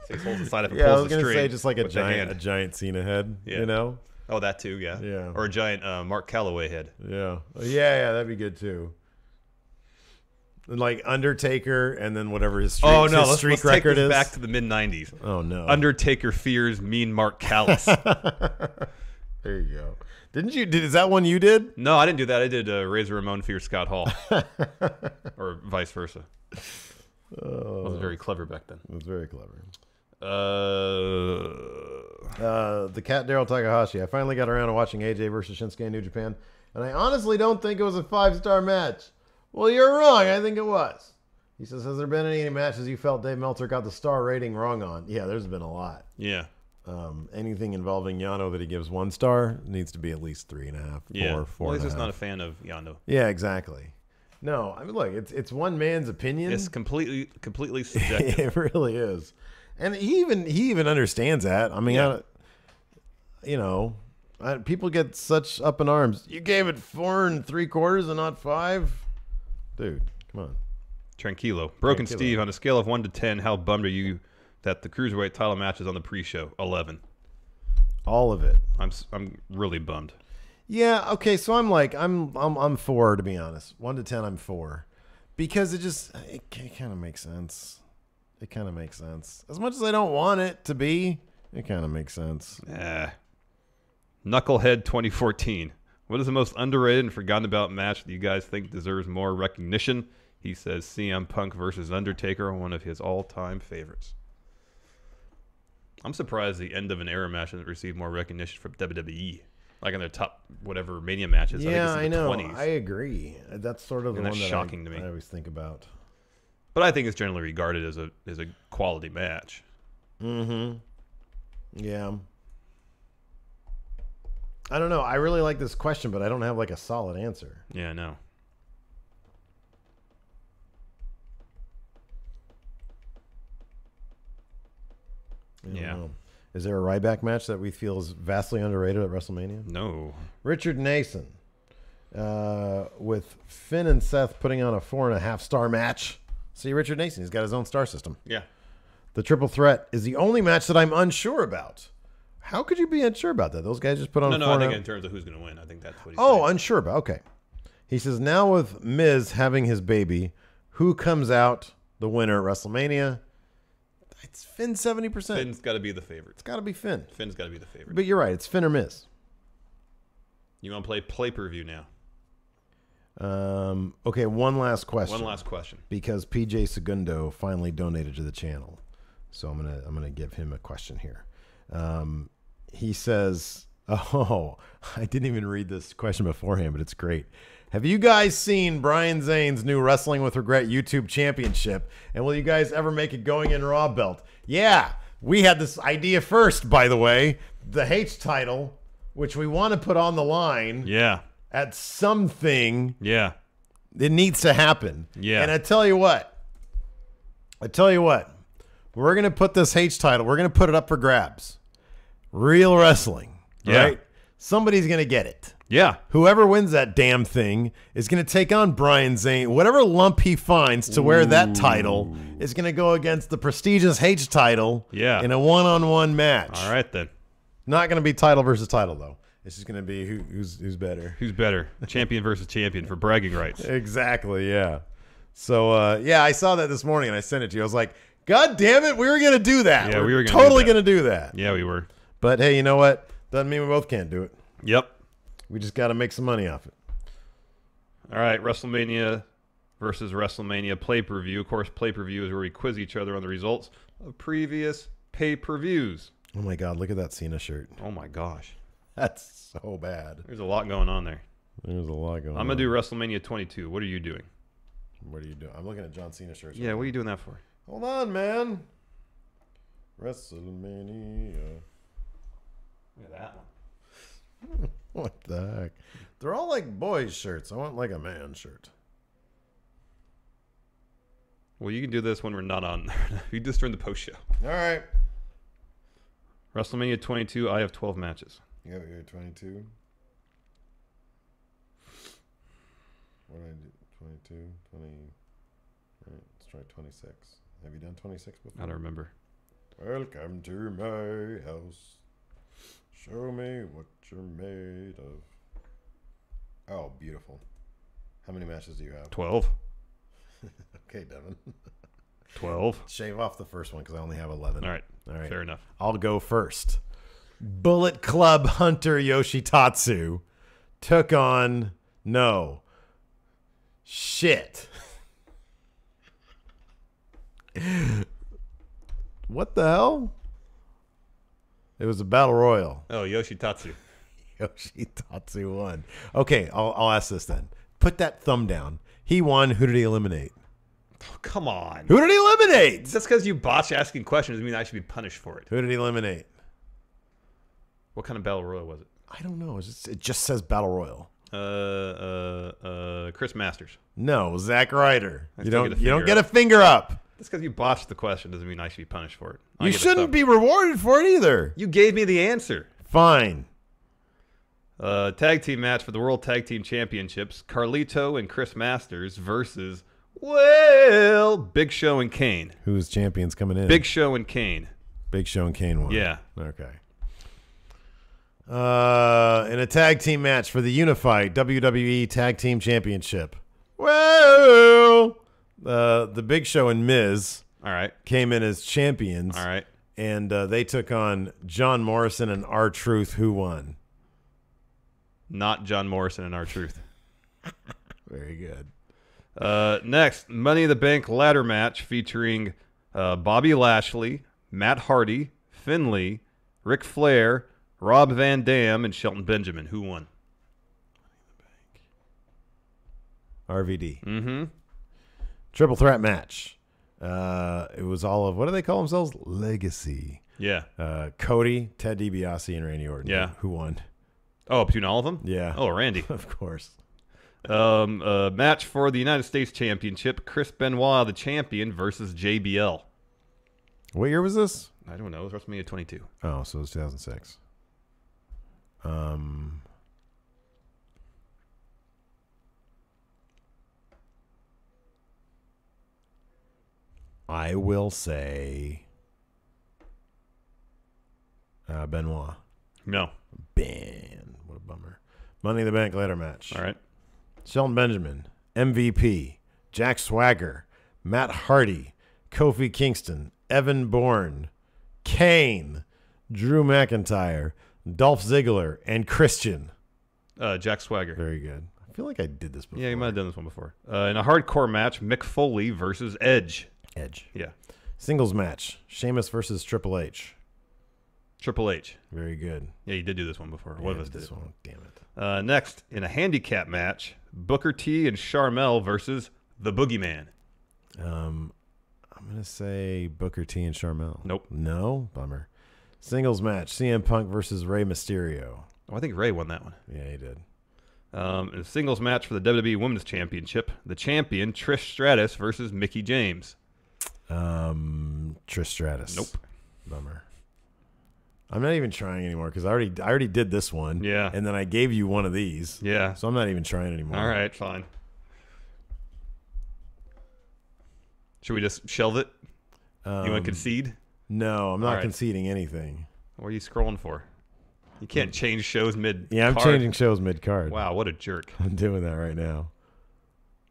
he holds the side up and I pulls was the gonna string. say just like a with the hand. giant Cena head. Yeah. You know. Oh, that too. Yeah. Yeah. Or a giant Mark Calloway head. Yeah. Yeah, that'd be good too. And like Undertaker, and then whatever his streak, let's streak take record this is. back to the mid '90s. Oh no. Undertaker fears mean Mark Callis. There you go. Didn't you? Is that one you did? No, I didn't do that. I did Razor Ramon fears Scott Hall, or vice versa. I was very clever back then. It was very clever. The cat Daryl Takahashi. I finally got around to watching AJ versus Shinsuke in New Japan, and I honestly don't think it was a 5-star match. Well, you're wrong. I think it was. He says, has there been any matches you felt Dave Meltzer got the star rating wrong on? Yeah, there's been a lot. Yeah. Anything involving Yano that he gives 1 star needs to be at least 3.5, Yeah. 4. Well, he's just not a fan of Yano. Yeah, exactly. No, I mean, look, it's one man's opinion. It's completely subjective. It really is, and he even understands that. I mean, people get such up in arms. You gave it 4 3/4 and not 5, dude. Come on. Tranquilo. Broken Steve, on a scale of 1 to 10, how bummed are you that the Cruiserweight title match is on the pre-show? 11. All of it. I'm really bummed. Yeah. Okay. So I'm 4, to be honest. 1 to 10, I'm 4, because it kind of makes sense. It kind of makes sense. As much as I don't want it to be, it kind of makes sense. Knucklehead 2014. What is the most underrated and forgotten about match that you guys think deserves more recognition? He says CM Punk versus Undertaker, one of his all-time favorites. I'm surprised the end of an era match hasn't received more recognition from WWE. Like in their top whatever Mania matches. Yeah, I think it's in the 20s. I agree. That's sort of the one that's that shocking to me. I always think about. But I think it's generally regarded as a quality match. Mm-hmm. Yeah. I don't know. I really like this question, but I don't have like a solid answer. Yeah, no. Yeah. Is there a Ryback match that we feel is vastly underrated at WrestleMania? No. Richard Nason, with Finn and Seth putting on a 4.5-star match. See, Richard Nason, he's got his own star system. Yeah. The triple threat is the only match that I'm unsure about. How could you be unsure about that? Those guys just put on No, I think in terms of who's going to win. I think that's what he's saying. Unsure about. Okay. He says, now with Miz having his baby, who comes out the winner at WrestleMania? It's Finn 70%. Finn's got to be the favorite. It's got to be Finn. Finn's got to be the favorite. But you're right. It's Finn or Miz. You want to play per-view now? Okay, one last question. One last question. Because PJ Segundo finally donated to the channel. So I'm gonna give him a question here. He says, I didn't even read this question beforehand, but it's great. Have you guys seen Brian Zane's new Wrestling with Regret YouTube championship? And will you guys ever make a Going In Raw belt? Yeah, we had this idea first, by the way. The H title, which we want to put on the line. Yeah. At something. Yeah. It needs to happen. Yeah. And I tell you what. We're going to put this H title, we're going to put it up for grabs. Real wrestling. Yeah. Right? Somebody's going to get it. Yeah. Whoever wins that damn thing is going to take on Brian Zane. Whatever lump he finds to wear that title is going to go against the prestigious H title in a one-on-one match. All right, then. Not going to be title versus title, though. It's just going to be who's better. Who's better? Champion versus champion for bragging rights. Exactly, yeah. So, I saw that this morning, and I sent it to you. I was like, God damn it, we were going to do that. Yeah, we were totally going to do that. Yeah, we were. But, hey, you know what? Doesn't mean we both can't do it. Yep. We just got to make some money off it. All right, WrestleMania versus WrestleMania pay-per-view. Of course, pay-per-view is where we quiz each other on the results of previous pay-per-views. Oh my God, look at that Cena shirt. Oh my gosh. That's so bad. There's a lot going on there. There's a lot going on. I'm going to do WrestleMania 22. What are you doing? What are you doing? I'm looking at John Cena shirts. Yeah, what are you doing that for? Hold on, man. WrestleMania. Look at that one. What the heck? They're all like boys' shirts. I want like a man shirt. Well, you can do this when we're not on. You just during the post show. All right. WrestleMania 22, I have 12 matches. You got your 22. What did I do? 22, 20. All right, let's try 26. Have you done 26 before? I don't remember. Welcome to my house. Show me what you're made of. Oh, beautiful. How many matches do you have? 12. Okay, Devin. 12. Shave off the first one because I only have 11. All right. All right. Fair enough. I'll go first. Bullet Club Hunter Yoshitatsu took on shit. What the hell? It was a battle royal. Oh, Yoshitatsu. Yoshitatsu won. Okay, I'll ask this then. Put that thumb down. He won. Who did he eliminate? Oh, come on. Who did he eliminate? Just because you botch asking questions doesn't mean I should be punished for it. Who did he eliminate? What kind of battle royal was it? I don't know. It just says battle royal. Chris Masters. No, Zack Ryder. I You still don't get a you don't finger get a finger up. Just because you botched the question doesn't mean I should be punished for it. I You get a shouldn't thumb. be rewarded for it either. You gave me the answer. Fine. Tag team match for the World Tag Team Championships. Carlito and Chris Masters versus, Big Show and Kane. Who's champions coming in? Big Show and Kane. Big Show and Kane won. Yeah. Okay. In a tag team match for the unified WWE Tag Team Championship. Well, the Big Show and Miz All right. came in as champions. All right. And they took on John Morrison and R-Truth. Who won? Not John Morrison and R-Truth. Very good. Next, Money in the Bank ladder match featuring Bobby Lashley, Matt Hardy, Finlay, Ric Flair, Rob Van Dam, and Shelton Benjamin. Who won? RVD. Mm-hmm. Triple threat match. It was all of, what do they call themselves? Legacy. Yeah. Cody, Ted DiBiase, and Randy Orton. Yeah. Who won? Oh, between all of them? Yeah. Oh, Randy. Of course. Match for the United States Championship. Chris Benoit, the champion, versus JBL. What year was this? I don't know. It was WrestleMania 22. Oh, so it was 2006. I will say Benoit. No. Ben. What a bummer. Money in the Bank ladder match. All right. Shelton Benjamin, MVP, Jack Swagger, Matt Hardy, Kofi Kingston, Evan Bourne, Kane, Drew McIntyre, Dolph Ziggler, and Christian. Jack Swagger. Very good. I feel like I did this before. Yeah, you might have done this one before. In a hardcore match, Mick Foley versus Edge. Edge. Yeah. Singles match, Sheamus versus Triple H. Triple H. Very good. Yeah, you did do this one before. One of us did. This one. Damn it. Next, in a handicap match, Booker T and Sharmell versus the Boogeyman. I'm going to say Booker T and Sharmell. Nope. No? Bummer. Singles match, CM Punk versus Rey Mysterio. Oh, I think Ray won that one. Yeah, he did. In a singles match for the WWE Women's Championship, the champion, Trish Stratus versus Mickie James. Trish Stratus. Nope. Bummer. I'm not even trying anymore because I already did this one. Yeah. And then I gave you one of these. Yeah. So I'm not even trying anymore. All right, fine. Should we just shelve it? You want to concede? No, I'm All not right. conceding anything. What are you scrolling for? You can't change shows mid. Yeah, I'm changing shows mid-card. Wow, what a jerk! I'm doing that right now.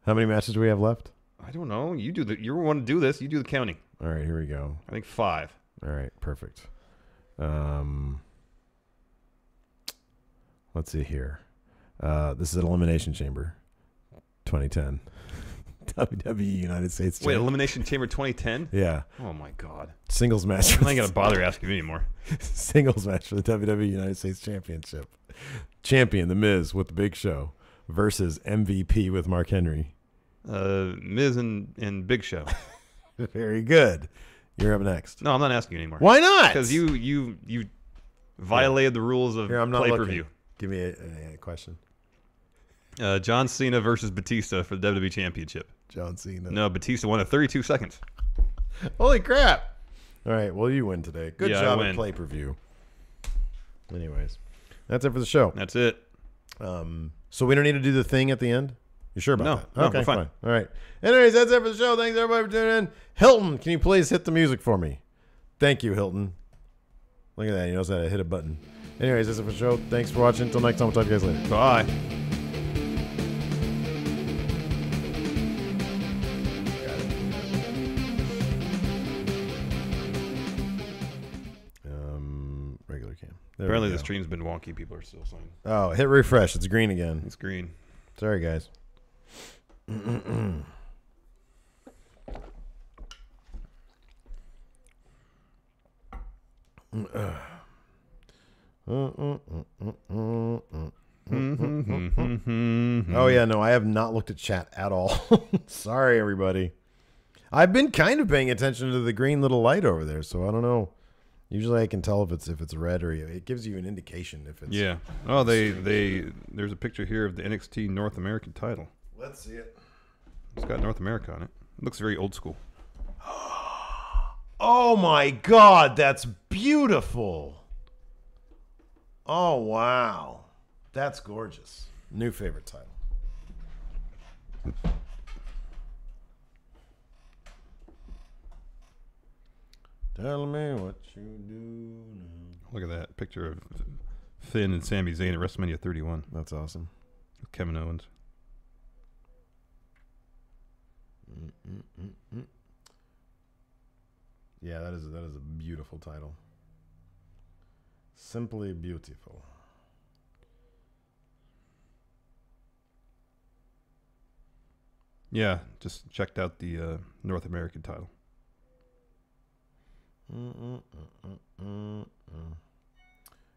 How many matches do we have left? I don't know. You do the. You want to do this? You do the counting. All right, here we go. I think 5. All right, perfect. Let's see here. This is an Elimination Chamber 2010. WWE United States Wait, Champion. Elimination Chamber 2010? Yeah. Oh, my God. Singles match. I'm not going to bother asking you anymore. Singles match for the WWE United States Championship. Champion, The Miz with the Big Show versus MVP with Mark Henry. Miz and Big Show. Very good. You're up next. No, I'm not asking you anymore. Why not? Because you violated the rules of Here, I'm not pay-per-view. looking. Give me a question. John Cena versus Batista for the WWE Championship. John Cena. No, Batista won in 32 seconds. Holy crap. All right, well, you win today. Good Yeah, I job win. at pay-per-view. Anyways, that's it for the show. That's it. So we don't need to do the thing at the end? You sure about No, that? no, Okay, we're fine. All right. Anyways, that's it for the show. Thanks, everybody, for tuning in. Hilton, can you please hit the music for me? Thank you, Hilton. Look at that. He knows how to hit a button. Anyways, that's it for the show. Thanks for watching. Until next time, we'll talk to you guys later. Bye. Regular cam. There we Apparently go. the stream's been wonky. People are still saying Oh, hit refresh. It's green again. it's green. Sorry, guys. Oh, yeah, no, I have not looked at chat at all. Sorry, everybody. I've been kind of paying attention to the green little light over there, so I don't know. Usually I can tell if it's red or it gives you an indication if it's... Yeah. Oh, there's a picture here of the NXT North American title. Let's see it. It's got North America on it. It looks very old school. Oh, my God, that's beautiful. Oh, wow. That's gorgeous. New favorite title. Tell me what you do now. Look at that picture of Finn and Sami Zayn at WrestleMania 31 That's awesome. with Kevin Owens. Yeah, that is a beautiful title. Simply beautiful. Yeah, just checked out the North American title.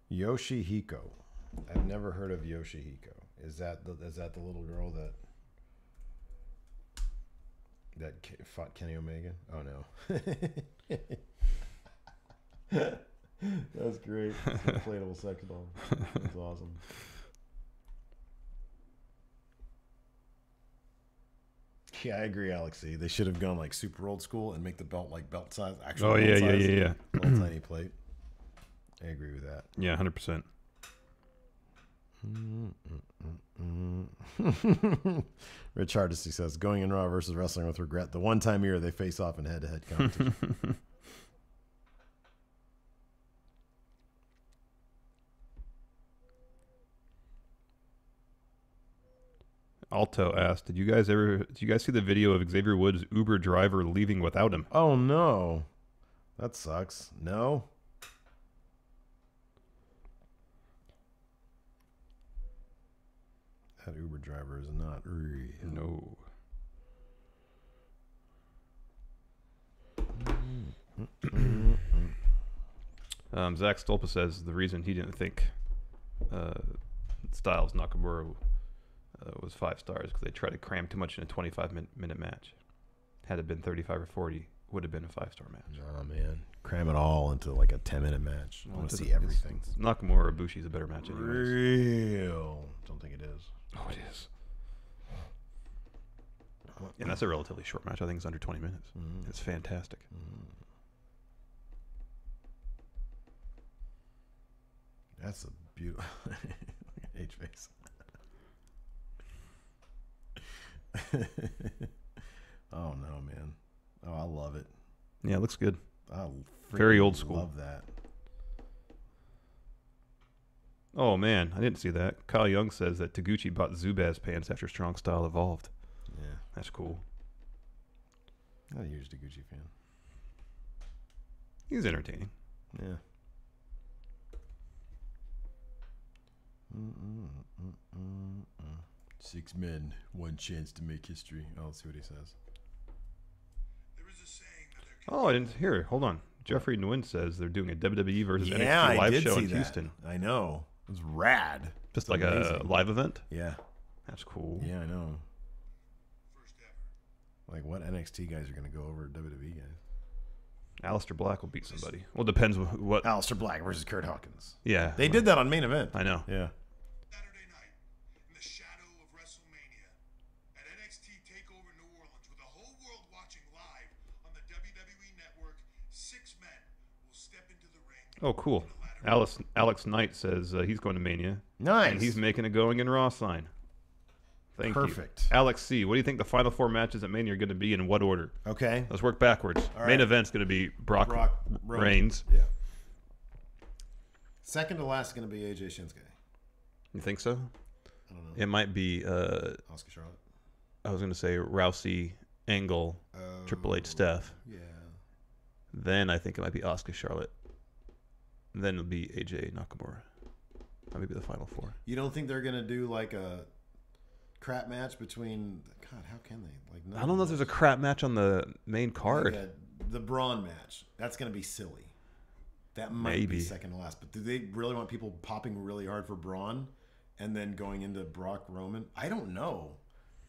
Yoshihiko. I've never heard of Yoshihiko. Is that the little girl that fought Kenny Omega? Oh no. That's great. It's an inflatable sex doll. That's awesome. Yeah, I agree, Alexi. They should have gone like super old school and make the belt like belt size. Actual Oh belt yeah, size, yeah. Little tiny plate. I agree with that. Yeah, 100%. Rich Hardesty says, going in Raw versus Wrestling with Regret. The one time a year they face off in head-to-head competition. Alto asked, did you guys see the video of Xavier Woods' Uber driver leaving without him? Oh, no. That sucks. No? That Uber driver is not real. No. Zach Stolpa says the reason he didn't think Styles Nakamura was 5 stars because they tried to cram too much in a 25-minute match. Had it been 35 or 40, would have been a 5-star match. Oh, man. Cram it all into like a 10-minute match. I want to see everything. Nakamura or Bushi's a better match anyways. Real. Don't think it is. Oh, it is. And that's a relatively short match. I think it's under 20 minutes. It's fantastic. That's a beautiful H face. Oh no, man. Oh, I love it. Yeah, it looks good. I Very freaking old school. Love that. Oh man, I didn't see that. Kyle Young says that Taguchi bought Zubaz pants after Strong Style evolved. Yeah, That's cool. not a huge Taguchi fan. He's entertaining. Yeah. 6 men, 1 chance to make history. Oh, let's see what he says. Oh, I didn't hear it. Hold on. Jeffrey Nguyen says they're doing a WWE versus Yeah, NXT I live did show see in that. Houston. I know. It was rad. Just It's like amazing. a live event? Yeah. That's cool. Yeah, I know. Like, what NXT guys are going to go over WWE guys? Aleister Black will beat somebody. Well, depends what. Aleister Black versus Kurt Hawkins. Yeah. They did that on Main Event. I know. Yeah. Saturday night, in the shadow of WrestleMania, at NXT TakeOver New Orleans, with the whole world watching live on the WWE Network, 6 men will step into the ring. Oh, cool. Alex Knight says he's going to Mania. Nice. And he's making a Going in Raw sign. Thank you. Perfect. Alex C., what do you think the final 4 matches at Mania are going to be in what order? Okay. Let's work backwards. All right. Main event's going to be Brock Roman. Reigns. Yeah. Second to last is going to be AJ Shinsuke. You think so? I don't know. It might be, Oscar Charlotte. I was going to say Rousey, Angle, Triple H, Steph. Yeah. Then I think it might be Asuka, Charlotte. Then it'll be AJ Nakamura. That may be the final 4. You don't think they're going to do like a crap match between... God, how can they? Like, I don't know if there's a crap match on the main card. Like the Braun match. That's going to be silly. That might Maybe. be second to last. But do they really want people popping really hard for Braun and then going into Brock Roman? I don't know.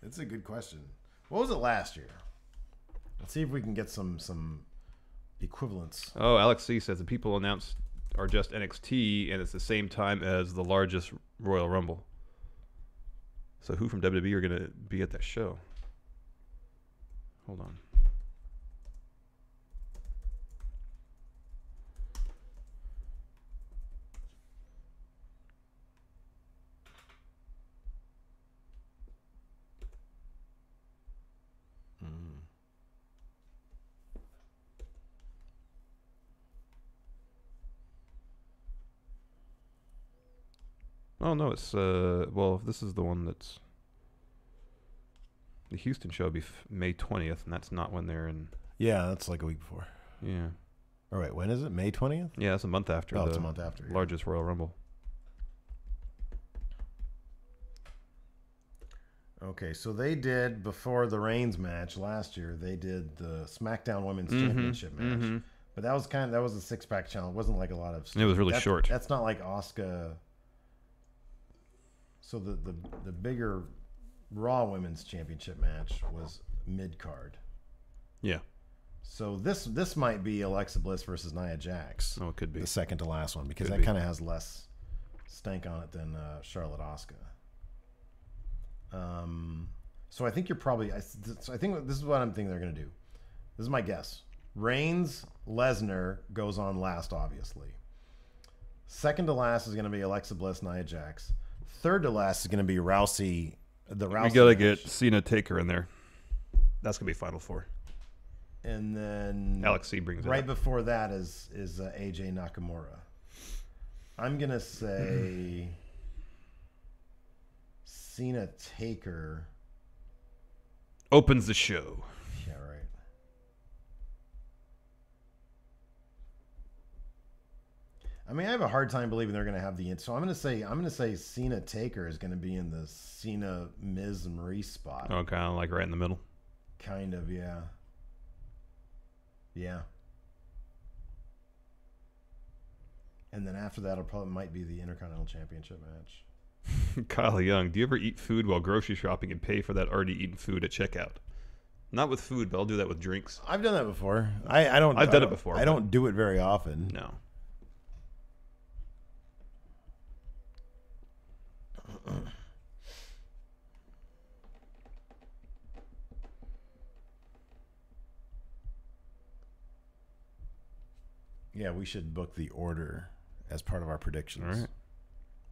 That's a good question. What was it last year? Let's see if we can get some equivalents. Oh, Alex C. says the people announced are just NXT, and it's the same time as the largest Royal Rumble. So who from WWE are going to be at that show? Hold on. Oh no, it's well, this is the one that's the Houston show will be May 20th, and that's not when they're in. Yeah, that's like a week before. Yeah. All right, when is it? May 20th? Yeah, it's a month after. Oh, the it's a month after. Yeah. largest Royal Rumble. Okay, so they did, before the Reigns match last year, they did the SmackDown Women's Championship match. But that was that was a 6-pack challenge. It wasn't like a lot of... It was really short. That's not like Asuka. So the bigger Raw Women's Championship match was mid-card. Yeah. So this might be Alexa Bliss versus Nia Jax. Oh, it could be. The second to last one, because Could that be. kind of has less stank on it than Charlotte Asuka. So I think you're probably... I think this is what I'm thinking they're going to do. This is my guess. Reigns, Lesnar goes on last, obviously. Second to last is going to be Alexa Bliss, Nia Jax. Third to last is going to be Rousey. The Rousey We got to match. get Cena Taker in there. That's going to be Final 4. And then Alex C. brings it right up. before that is AJ Nakamura. I'm going to say Cena Taker. Opens the show. Yeah, right. I mean, I have a hard time believing they're going to have the... So I'm going to say Cena Taker is going to be in the Cena Miz Maurice spot. Oh, kind of like right in the middle. Kind of, yeah. Yeah. And then after that, it probably might be the Intercontinental Championship match. Kyle Young, do you ever eat food while grocery shopping and pay for that already eaten food at checkout? Not with food, but I'll do that with drinks. I've done that before. I don't. I've done it before, I don't do it very often. No. Yeah, we should book the order as part of our predictions. All right.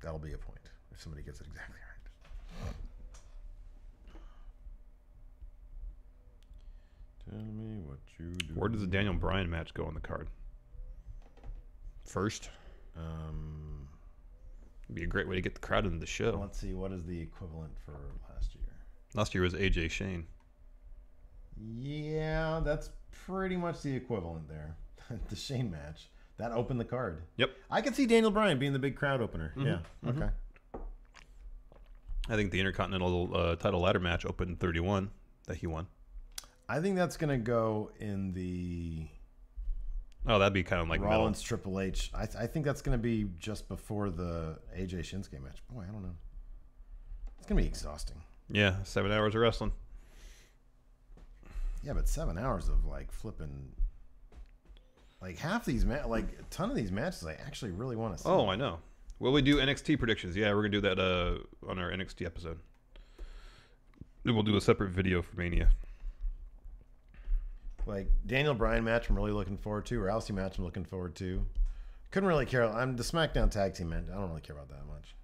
That'll be a point if somebody gets it exactly right. Tell me what you do. Where does the Daniel Bryan match go on the card? First? It'd be a great way to get the crowd into the show. Let's see, what is the equivalent for last year? Last year was AJ Shane. Yeah, that's pretty much the equivalent there. The Shane match. That opened the card. Yep. I could see Daniel Bryan being the big crowd opener. Yeah. Okay. I think the Intercontinental title ladder match opened 31 that he won. I think that's going to go in the Oh, that'd be kind of like Rollins Triple H. I think that's going to be just before the AJ Shinsuke match. Boy, I don't know. It's going to be exhausting. Yeah, 7 hours of wrestling. Yeah, but 7 hours of like flipping. Like half these like a ton of these matches, I actually really want to see. Oh, I know. Will we do NXT predictions? Yeah, we're gonna do that on our NXT episode. Then we'll do a separate video for Mania. Like Daniel Bryan match, I'm really looking forward to. Rousey match, I'm looking forward to. Couldn't really care. I'm the SmackDown tag team match. I don't really care about that much.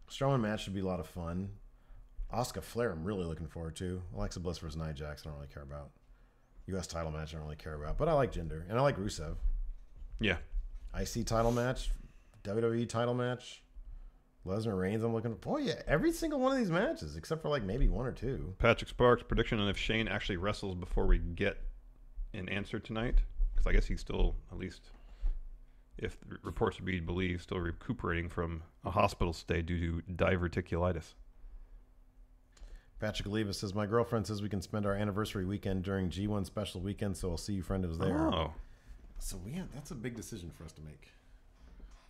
Strowman match should be a lot of fun. Asuka Flair, I'm really looking forward to. Alexa Bliss versus Nia Jax, I don't really care about. U.S. title match, I don't really care about. But I like Jinder, and I like Rusev. Yeah. IC title match, WWE title match, Lesnar Reigns, I'm looking for. Boy, yeah, every single one of these matches, except for like maybe one or two. Patrick Sparks, prediction on if Shane actually wrestles before we get an answer tonight. Because I guess he's still, at least, if the reports are to be believed, still recuperating from a hospital stay due to diverticulitis. Patrick Oliva says, my girlfriend says we can spend our anniversary weekend during G1 special weekend, so I'll see you, friend, is there. Oh. So that's a big decision for us to make.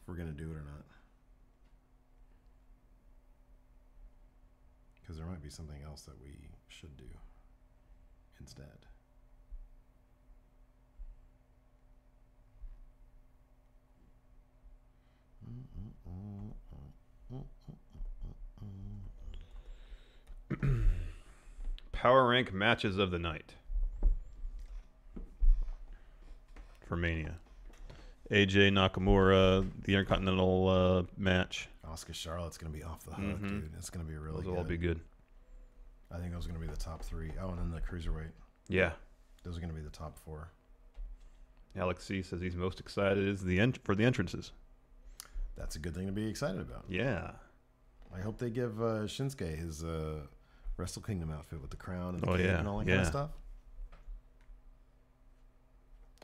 If we're going to do it or not. Because there might be something else that we should do instead. Power rank matches of the night for Mania. AJ Nakamura, the Intercontinental match. Asuka Charlotte's going to be off the hook, dude. It's going to be really Those good. will all be good. I think those are going to be the top three. Oh, and then the Cruiserweight. Yeah. Those are going to be the top four. Alex C says he's most excited for the entrances. That's a good thing to be excited about. Yeah. I hope they give Shinsuke his Wrestle Kingdom outfit with the crown and the cape yeah. and all that kind of stuff.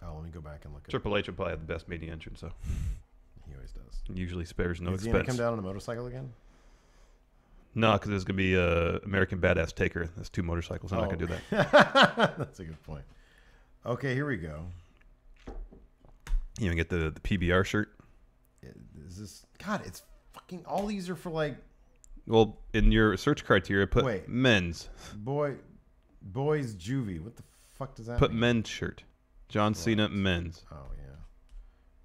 Oh, let me go back and look at Triple H will probably have the best Mania entrance, so He always does. usually spares no Is he expense. going to come down on a motorcycle again? No, because there's going to be American Badass Taker. That's 2 motorcycles. I'm not going to do that. That's a good point. Okay, here we go. You even get the PBR shirt. Is this... God, it's fucking... All these are for like... Well, in your search criteria, put men's. Boys juvie. What the fuck does that Put mean? men's shirt. John Cena men's. Oh, yeah.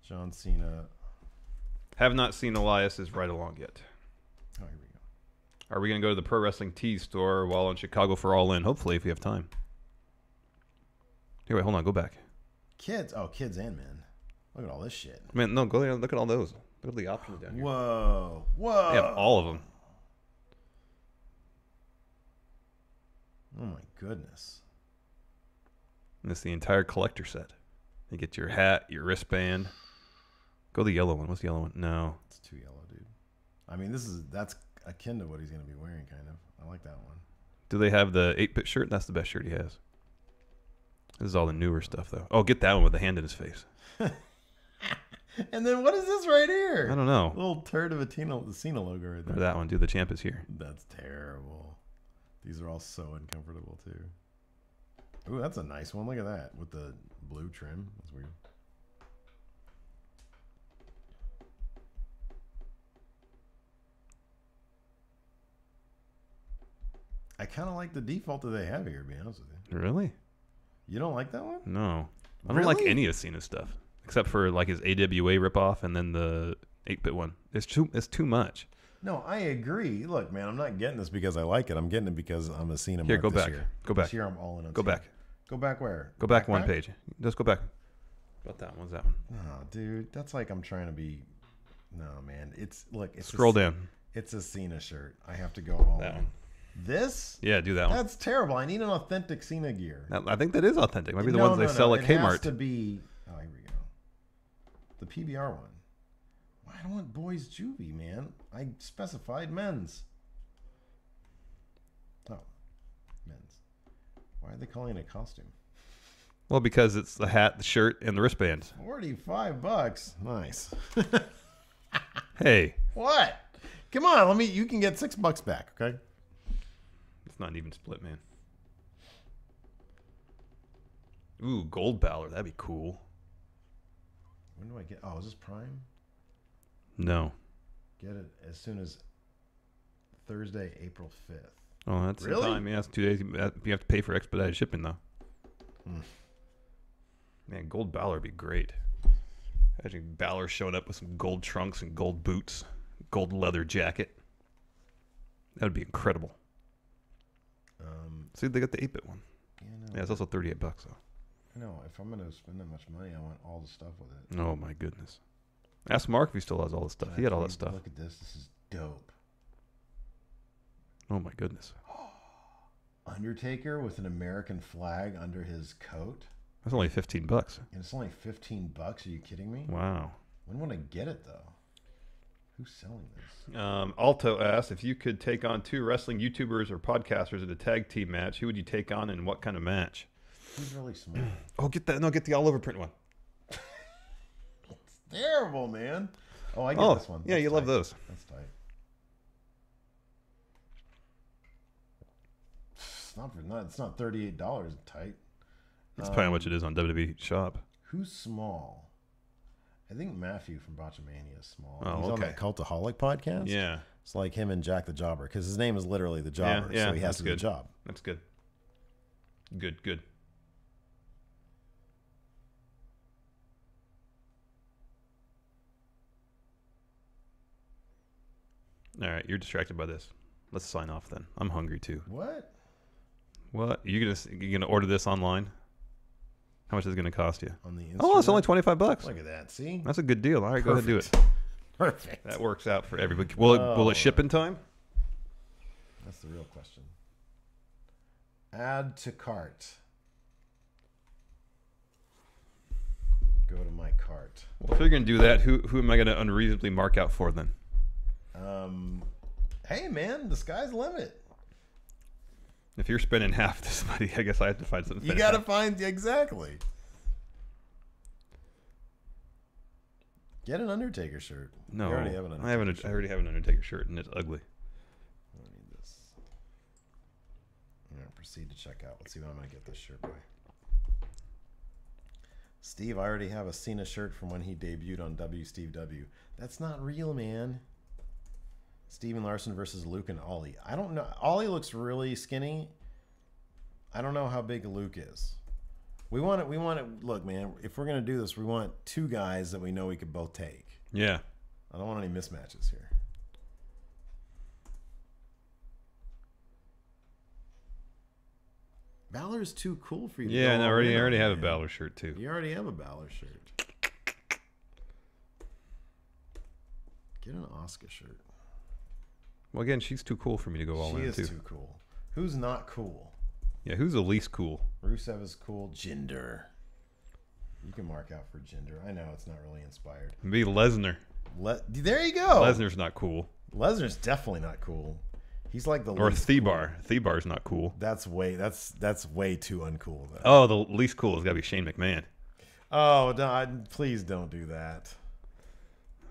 John Cena. Have not seen Elias's Right Along yet. Oh, here we go. Are we going to go to the Pro Wrestling Tees store while in Chicago for All In? Hopefully, if we have time. Here, wait, hold on. Go back. Kids. Oh, kids and men. Look at all this shit. Man, no, go there. Look at all those. Look at the options down here. Whoa. Whoa. They have all of them. Oh, my goodness. And it's the entire collector set. You get your hat, your wristband. Go the yellow one. What's the yellow one? No. It's too yellow, dude. I mean, that's akin to what he's going to be wearing, kind of. I like that one. Do they have the 8-bit shirt? That's the best shirt he has. This is all the newer stuff, though. Oh, get that one with the hand in his face. And then what is this right here? I don't know. A little turd of the Cena logo right there. Or that one, dude. The champ is here. That's terrible. These are all so uncomfortable, too. Ooh, that's a nice one. Look at that. With the blue trim. That's weird. I kind of like the default that they have here, to be honest with you. Really? You don't like that one? No. I don't like Really? any of Cena's stuff. Except for like his AWA ripoff and then the 8-bit one. It's too much. No, I agree. Look, man, I'm not getting this because I like it. I'm getting it because I'm a Cena. Here, mark go this back. Year. Go back. This year I'm all in on Go Cena. back. Go back where? Go back one page. Just go back. About that one. What's that one? Oh, dude, that's like I'm trying to be. No, man. It's look. It's Scroll down. It's a Cena shirt. I have to go all That in. one. This? Yeah, do that one. That's terrible. I need an authentic Cena gear. I think that is authentic. Maybe the No, ones they no, sell no. at It has Kmart. to be. Oh, here we go. The PBR one. Why I don't want boys juvie, man. I specified men's. Oh, men's. Why are they calling it a costume? Well, because it's the hat, the shirt, and the wristbands. $45. Nice. Hey. What? Come on, you can get $6 back, okay? It's not an even split, man. Ooh, Gold Balor. That'd be cool. When do I get? Oh, is this Prime? No. Get it as soon as Thursday, April 5th. Oh, that's Really? some time. Yeah, it's 2 days. You have to pay for expedited shipping, though. Man, Gold Balor would be great. Imagine Balor showing up with some gold trunks and gold boots, gold leather jacket. That would be incredible. See, they got the 8-bit one. Yeah, it's also $38 though. I know. If I'm gonna spend that much money, I want all the stuff with it. Oh my goodness. Ask Mark if he still has all the stuff. He had all that stuff. Look at this. This is dope. Oh my goodness. Undertaker with an American flag under his coat. That's only $15. And it's only $15. Are you kidding me? Wow. When would I get it though? Who's selling this? Alto asks if you could take on 2 wrestling YouTubers or podcasters in a tag team match, who would you take on and what kind of match? Who's really small? Oh, get that! No, get the all over print one. It's terrible, man. Oh, I get this one. Yeah, That's you love tight. those. That's tight. It's not $38 tight. That's probably how much it is on WWE Shop. Who's small? I think Matthew from Botchamania is small. Oh, He's on okay. that Cultaholic podcast. Yeah. It's like him and Jack the Jobber because his name is literally the Jobber, Yeah, so he has that's to do the good. job. That's good. Good. All right, you're distracted by this. Let's sign off then. I'm hungry too. What? What? You gonna order this online? How much is it gonna cost you? On the Oh, it's only instrument? $25. Look at that. See? That's a good deal. All right, go ahead and do it. Perfect. That works out for everybody. Will it ship in time? That's the real question. Add to cart. Go to my cart. Well, if you're gonna do that, who am I gonna unreasonably mark out for then? Hey, man, the sky's the limit. If you're spending half this money, I guess I have to find something. You got to find exactly. Get an Undertaker shirt. No, You already have an Undertaker I already have an Undertaker shirt, and it's ugly. I don't need this. All right, proceed to checkout. Let's see what I'm going to get this shirt by. Steve, I already have a Cena shirt from when he debuted on Steve W. That's not real, man. Steven Larson versus Luke and Ollie. I don't know. Ollie looks really skinny. I don't know how big Luke is. We want it. Look, man, if we're going to do this, we want 2 guys that we know we could both take. Yeah. I don't want any mismatches here. Balor's too cool for you. Yeah, and I I already have a Balor shirt too. You already have a Balor shirt. Get an Asuka shirt. Well, again, she's too cool for me to go all She in is too. too cool. Who's not cool? Yeah, who's the least cool? Rusev is cool. Jinder. You can mark out for Jinder. I know it's not really inspired. Be Lesnar. There you go. Lesnar's not cool. Lesnar's definitely not cool. He's like the Or least Thebar. cool. Thebar's not cool. That's way too uncool though. Oh, the least cool has got to be Shane McMahon. Oh, please don't do that.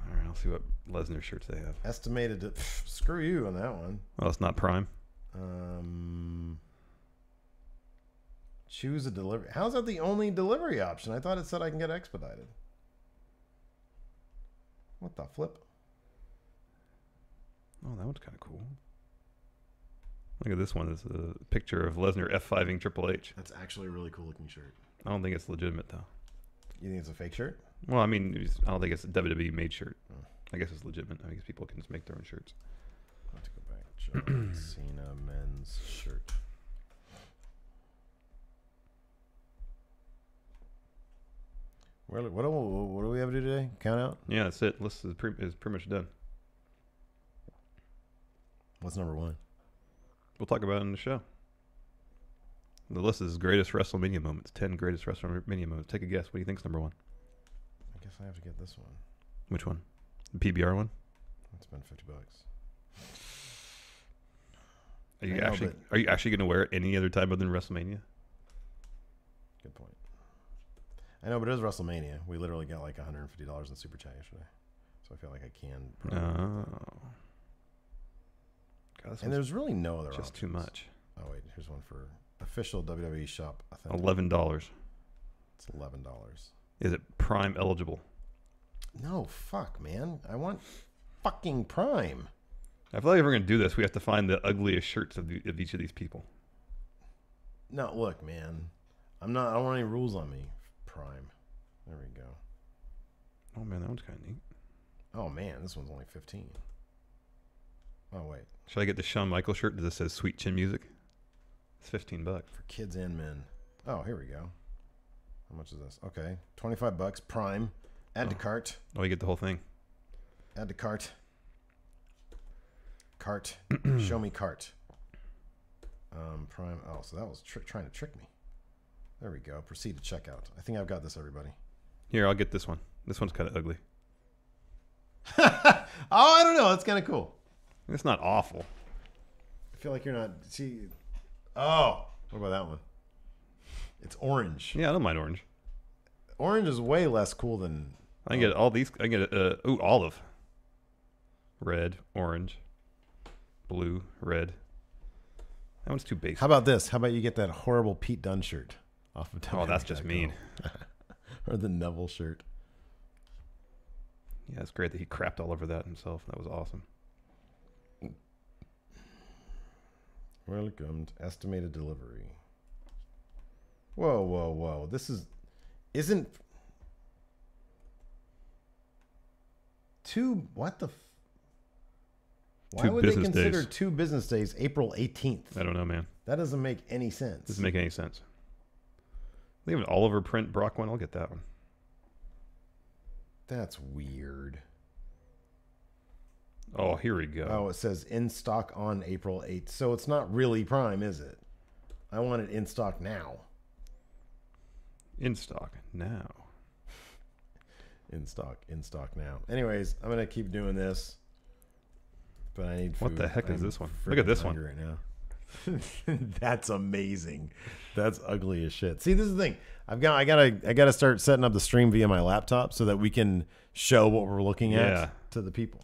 All right, I'll see what Lesnar shirts they have. Estimated to, screw you on that one. Oh, it's not Prime. Choose a delivery. How's that the only delivery option? I thought it said I can get expedited. What the flip? Oh, that one's kind of cool. Look at this one. It's a picture of Lesnar F5ing Triple H. That's actually a really cool looking shirt. I don't think it's legitimate though. You think it's a fake shirt? Well, I mean, I don't think it's a WWE made shirt. I guess it's legitimate. I guess people can just make their own shirts. I have to go back. John Cena men's shirt. What do we have to do today? Count out? Yeah, that's it. List is pretty much done. What's number 1? We'll talk about it in the show. The list is greatest WrestleMania moments. 10 greatest WrestleMania moments. Take a guess. What do you think's number 1? I guess I have to get this one. Which one? The PBR one? I'd spend $50. Are you actually going to wear it any other time other than WrestleMania? Good point. I know, but it is WrestleMania. We literally got like $150 in Super Chat yesterday. So I feel like I can. Oh. God, this And one's there's really no other just too options. much. Oh wait, here's one for official WWE shop. Authentic. $11. It's $11. Is it Prime eligible? No, fuck, man. I want fucking Prime. I feel like if we're gonna do this, we have to find the ugliest shirts of each of these people. No, look, man. I don't want any rules on me. Prime. There we go. Oh man, that one's kind of neat. Oh man, this one's only 15. Oh wait, Should I get the Shawn Michaels shirt? Does it says Sweet Chin Music? It's $15. for kids and men. Oh, here we go. How much is this? Okay, $25. Prime. Add to cart. Oh, you get the whole thing. Add to cart. Cart. Show me cart. Prime. Oh, so that was trying to trick me. There we go. Proceed to checkout. I think I've got this, everybody. Here, I'll get this one. This one's kind of ugly. Oh, I don't know. That's kind of cool. It's not awful. I feel like you're not. See. Oh, what about that one? It's orange. Yeah, I don't mind orange. Orange is way less cool than. I can get all these. I can get olive, red, orange, blue, red. That one's too basic. How about this? How about you get that horrible Pete Dunne shirt off of Oh, that's just mean. Or the Neville shirt. Yeah, it's great that he crapped all over that himself. That was awesome. Welcome to estimated delivery. Whoa, whoa, whoa. This isn't two, what the why Two would they business consider days. 2 business days April 18th? I don't know, man. That doesn't make any sense. Doesn't make any sense. They have an Oliver print Brock one. I'll get that one. That's weird. Oh, here we go. Oh, it says in stock on April 8th. So it's not really Prime, is it? I want it in stock now. In stock now. In stock now. Anyways, I'm going to keep doing this. But I need food. What the heck is I'm this one? Look at this one. hungry right now. That's amazing. That's ugly as shit. See, this is the thing. I gotta start setting up the stream via my laptop so that we can show what we're looking at Yeah. to the people.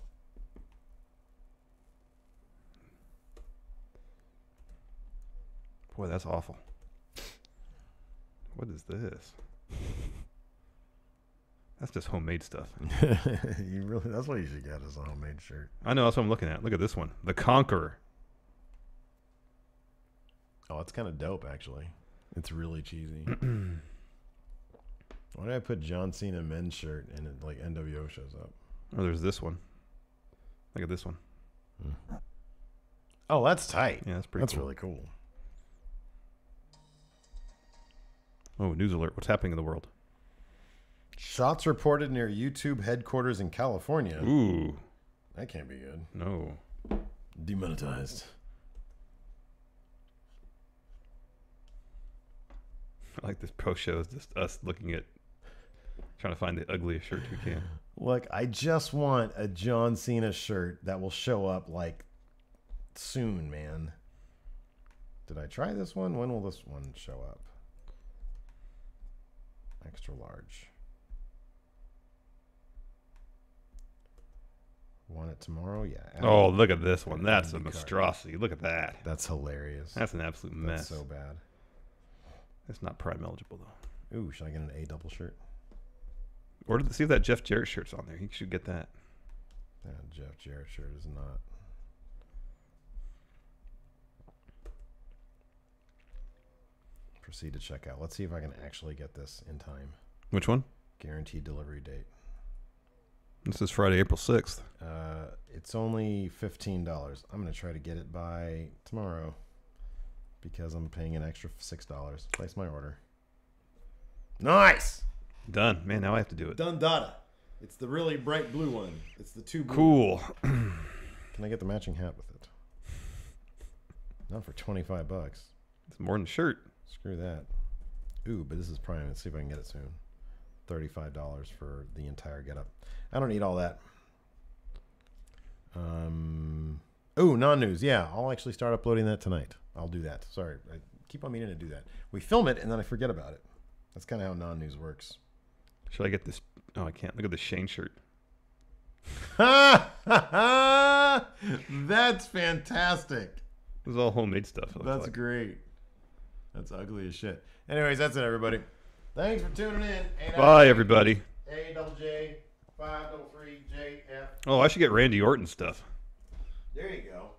Boy, that's awful. What is this? That's just homemade stuff. That's what you should get is a homemade shirt. I know, that's what I'm looking at. Look at this one. The Conqueror. Oh, it's kind of dope, actually. It's really cheesy. Why did I put John Cena men's shirt and it, like NWO shows up? Oh, there's this one. Look at this one. Oh, that's tight. Yeah, that's pretty That's cool. really cool. Oh, news alert. What's happening in the world? Shots reported near YouTube headquarters in California. Ooh. That can't be good. No. Demonetized. I like this post show is just us looking at trying to find the ugliest shirt we can. Look, I just want a John Cena shirt that will show up like soon, man. Did I try this one? When will this one show up? Extra large. Want it tomorrow? Yeah. Oh, look at this one. That's a ID card. monstrosity. Look at that. That's hilarious. That's an absolute mess. That's so bad. It's not Prime eligible though. Ooh, should I get an A double shirt? See if that Jeff Jarrett shirt's on there. You should get that. That Jeff Jarrett shirt is not. Proceed to checkout. Let's see if I can actually get this in time. Which one? Guaranteed delivery date. This is Friday, April 6th. It's only $15. I'm going to try to get it by tomorrow because I'm paying an extra $6. Place my order. Nice! Done. Man, now I have to do it. Done data. It's the really bright blue one. It's the two blue. Cool. Can I get the matching hat with it? Not for $25. It's more than a shirt. Screw that. Ooh, but this is Prime. Let's see if I can get it soon. $35 for the entire getup. I don't need all that. Ooh, non-news. Yeah, I'll actually start uploading that tonight. I'll do that. Sorry, I keep on meaning to do that. We film it and then I forget about it. That's kind of how non-news works. Should I get this? Oh, I can't. Look at the Shane shirt. That's fantastic. It was all homemade stuff. it looks That's like. great. That's ugly as shit. Anyways, that's it, everybody. Thanks for tuning in. Bye, everybody. A-double-J, 5-3-J-F. Oh, I should get Randy Orton stuff. There you go.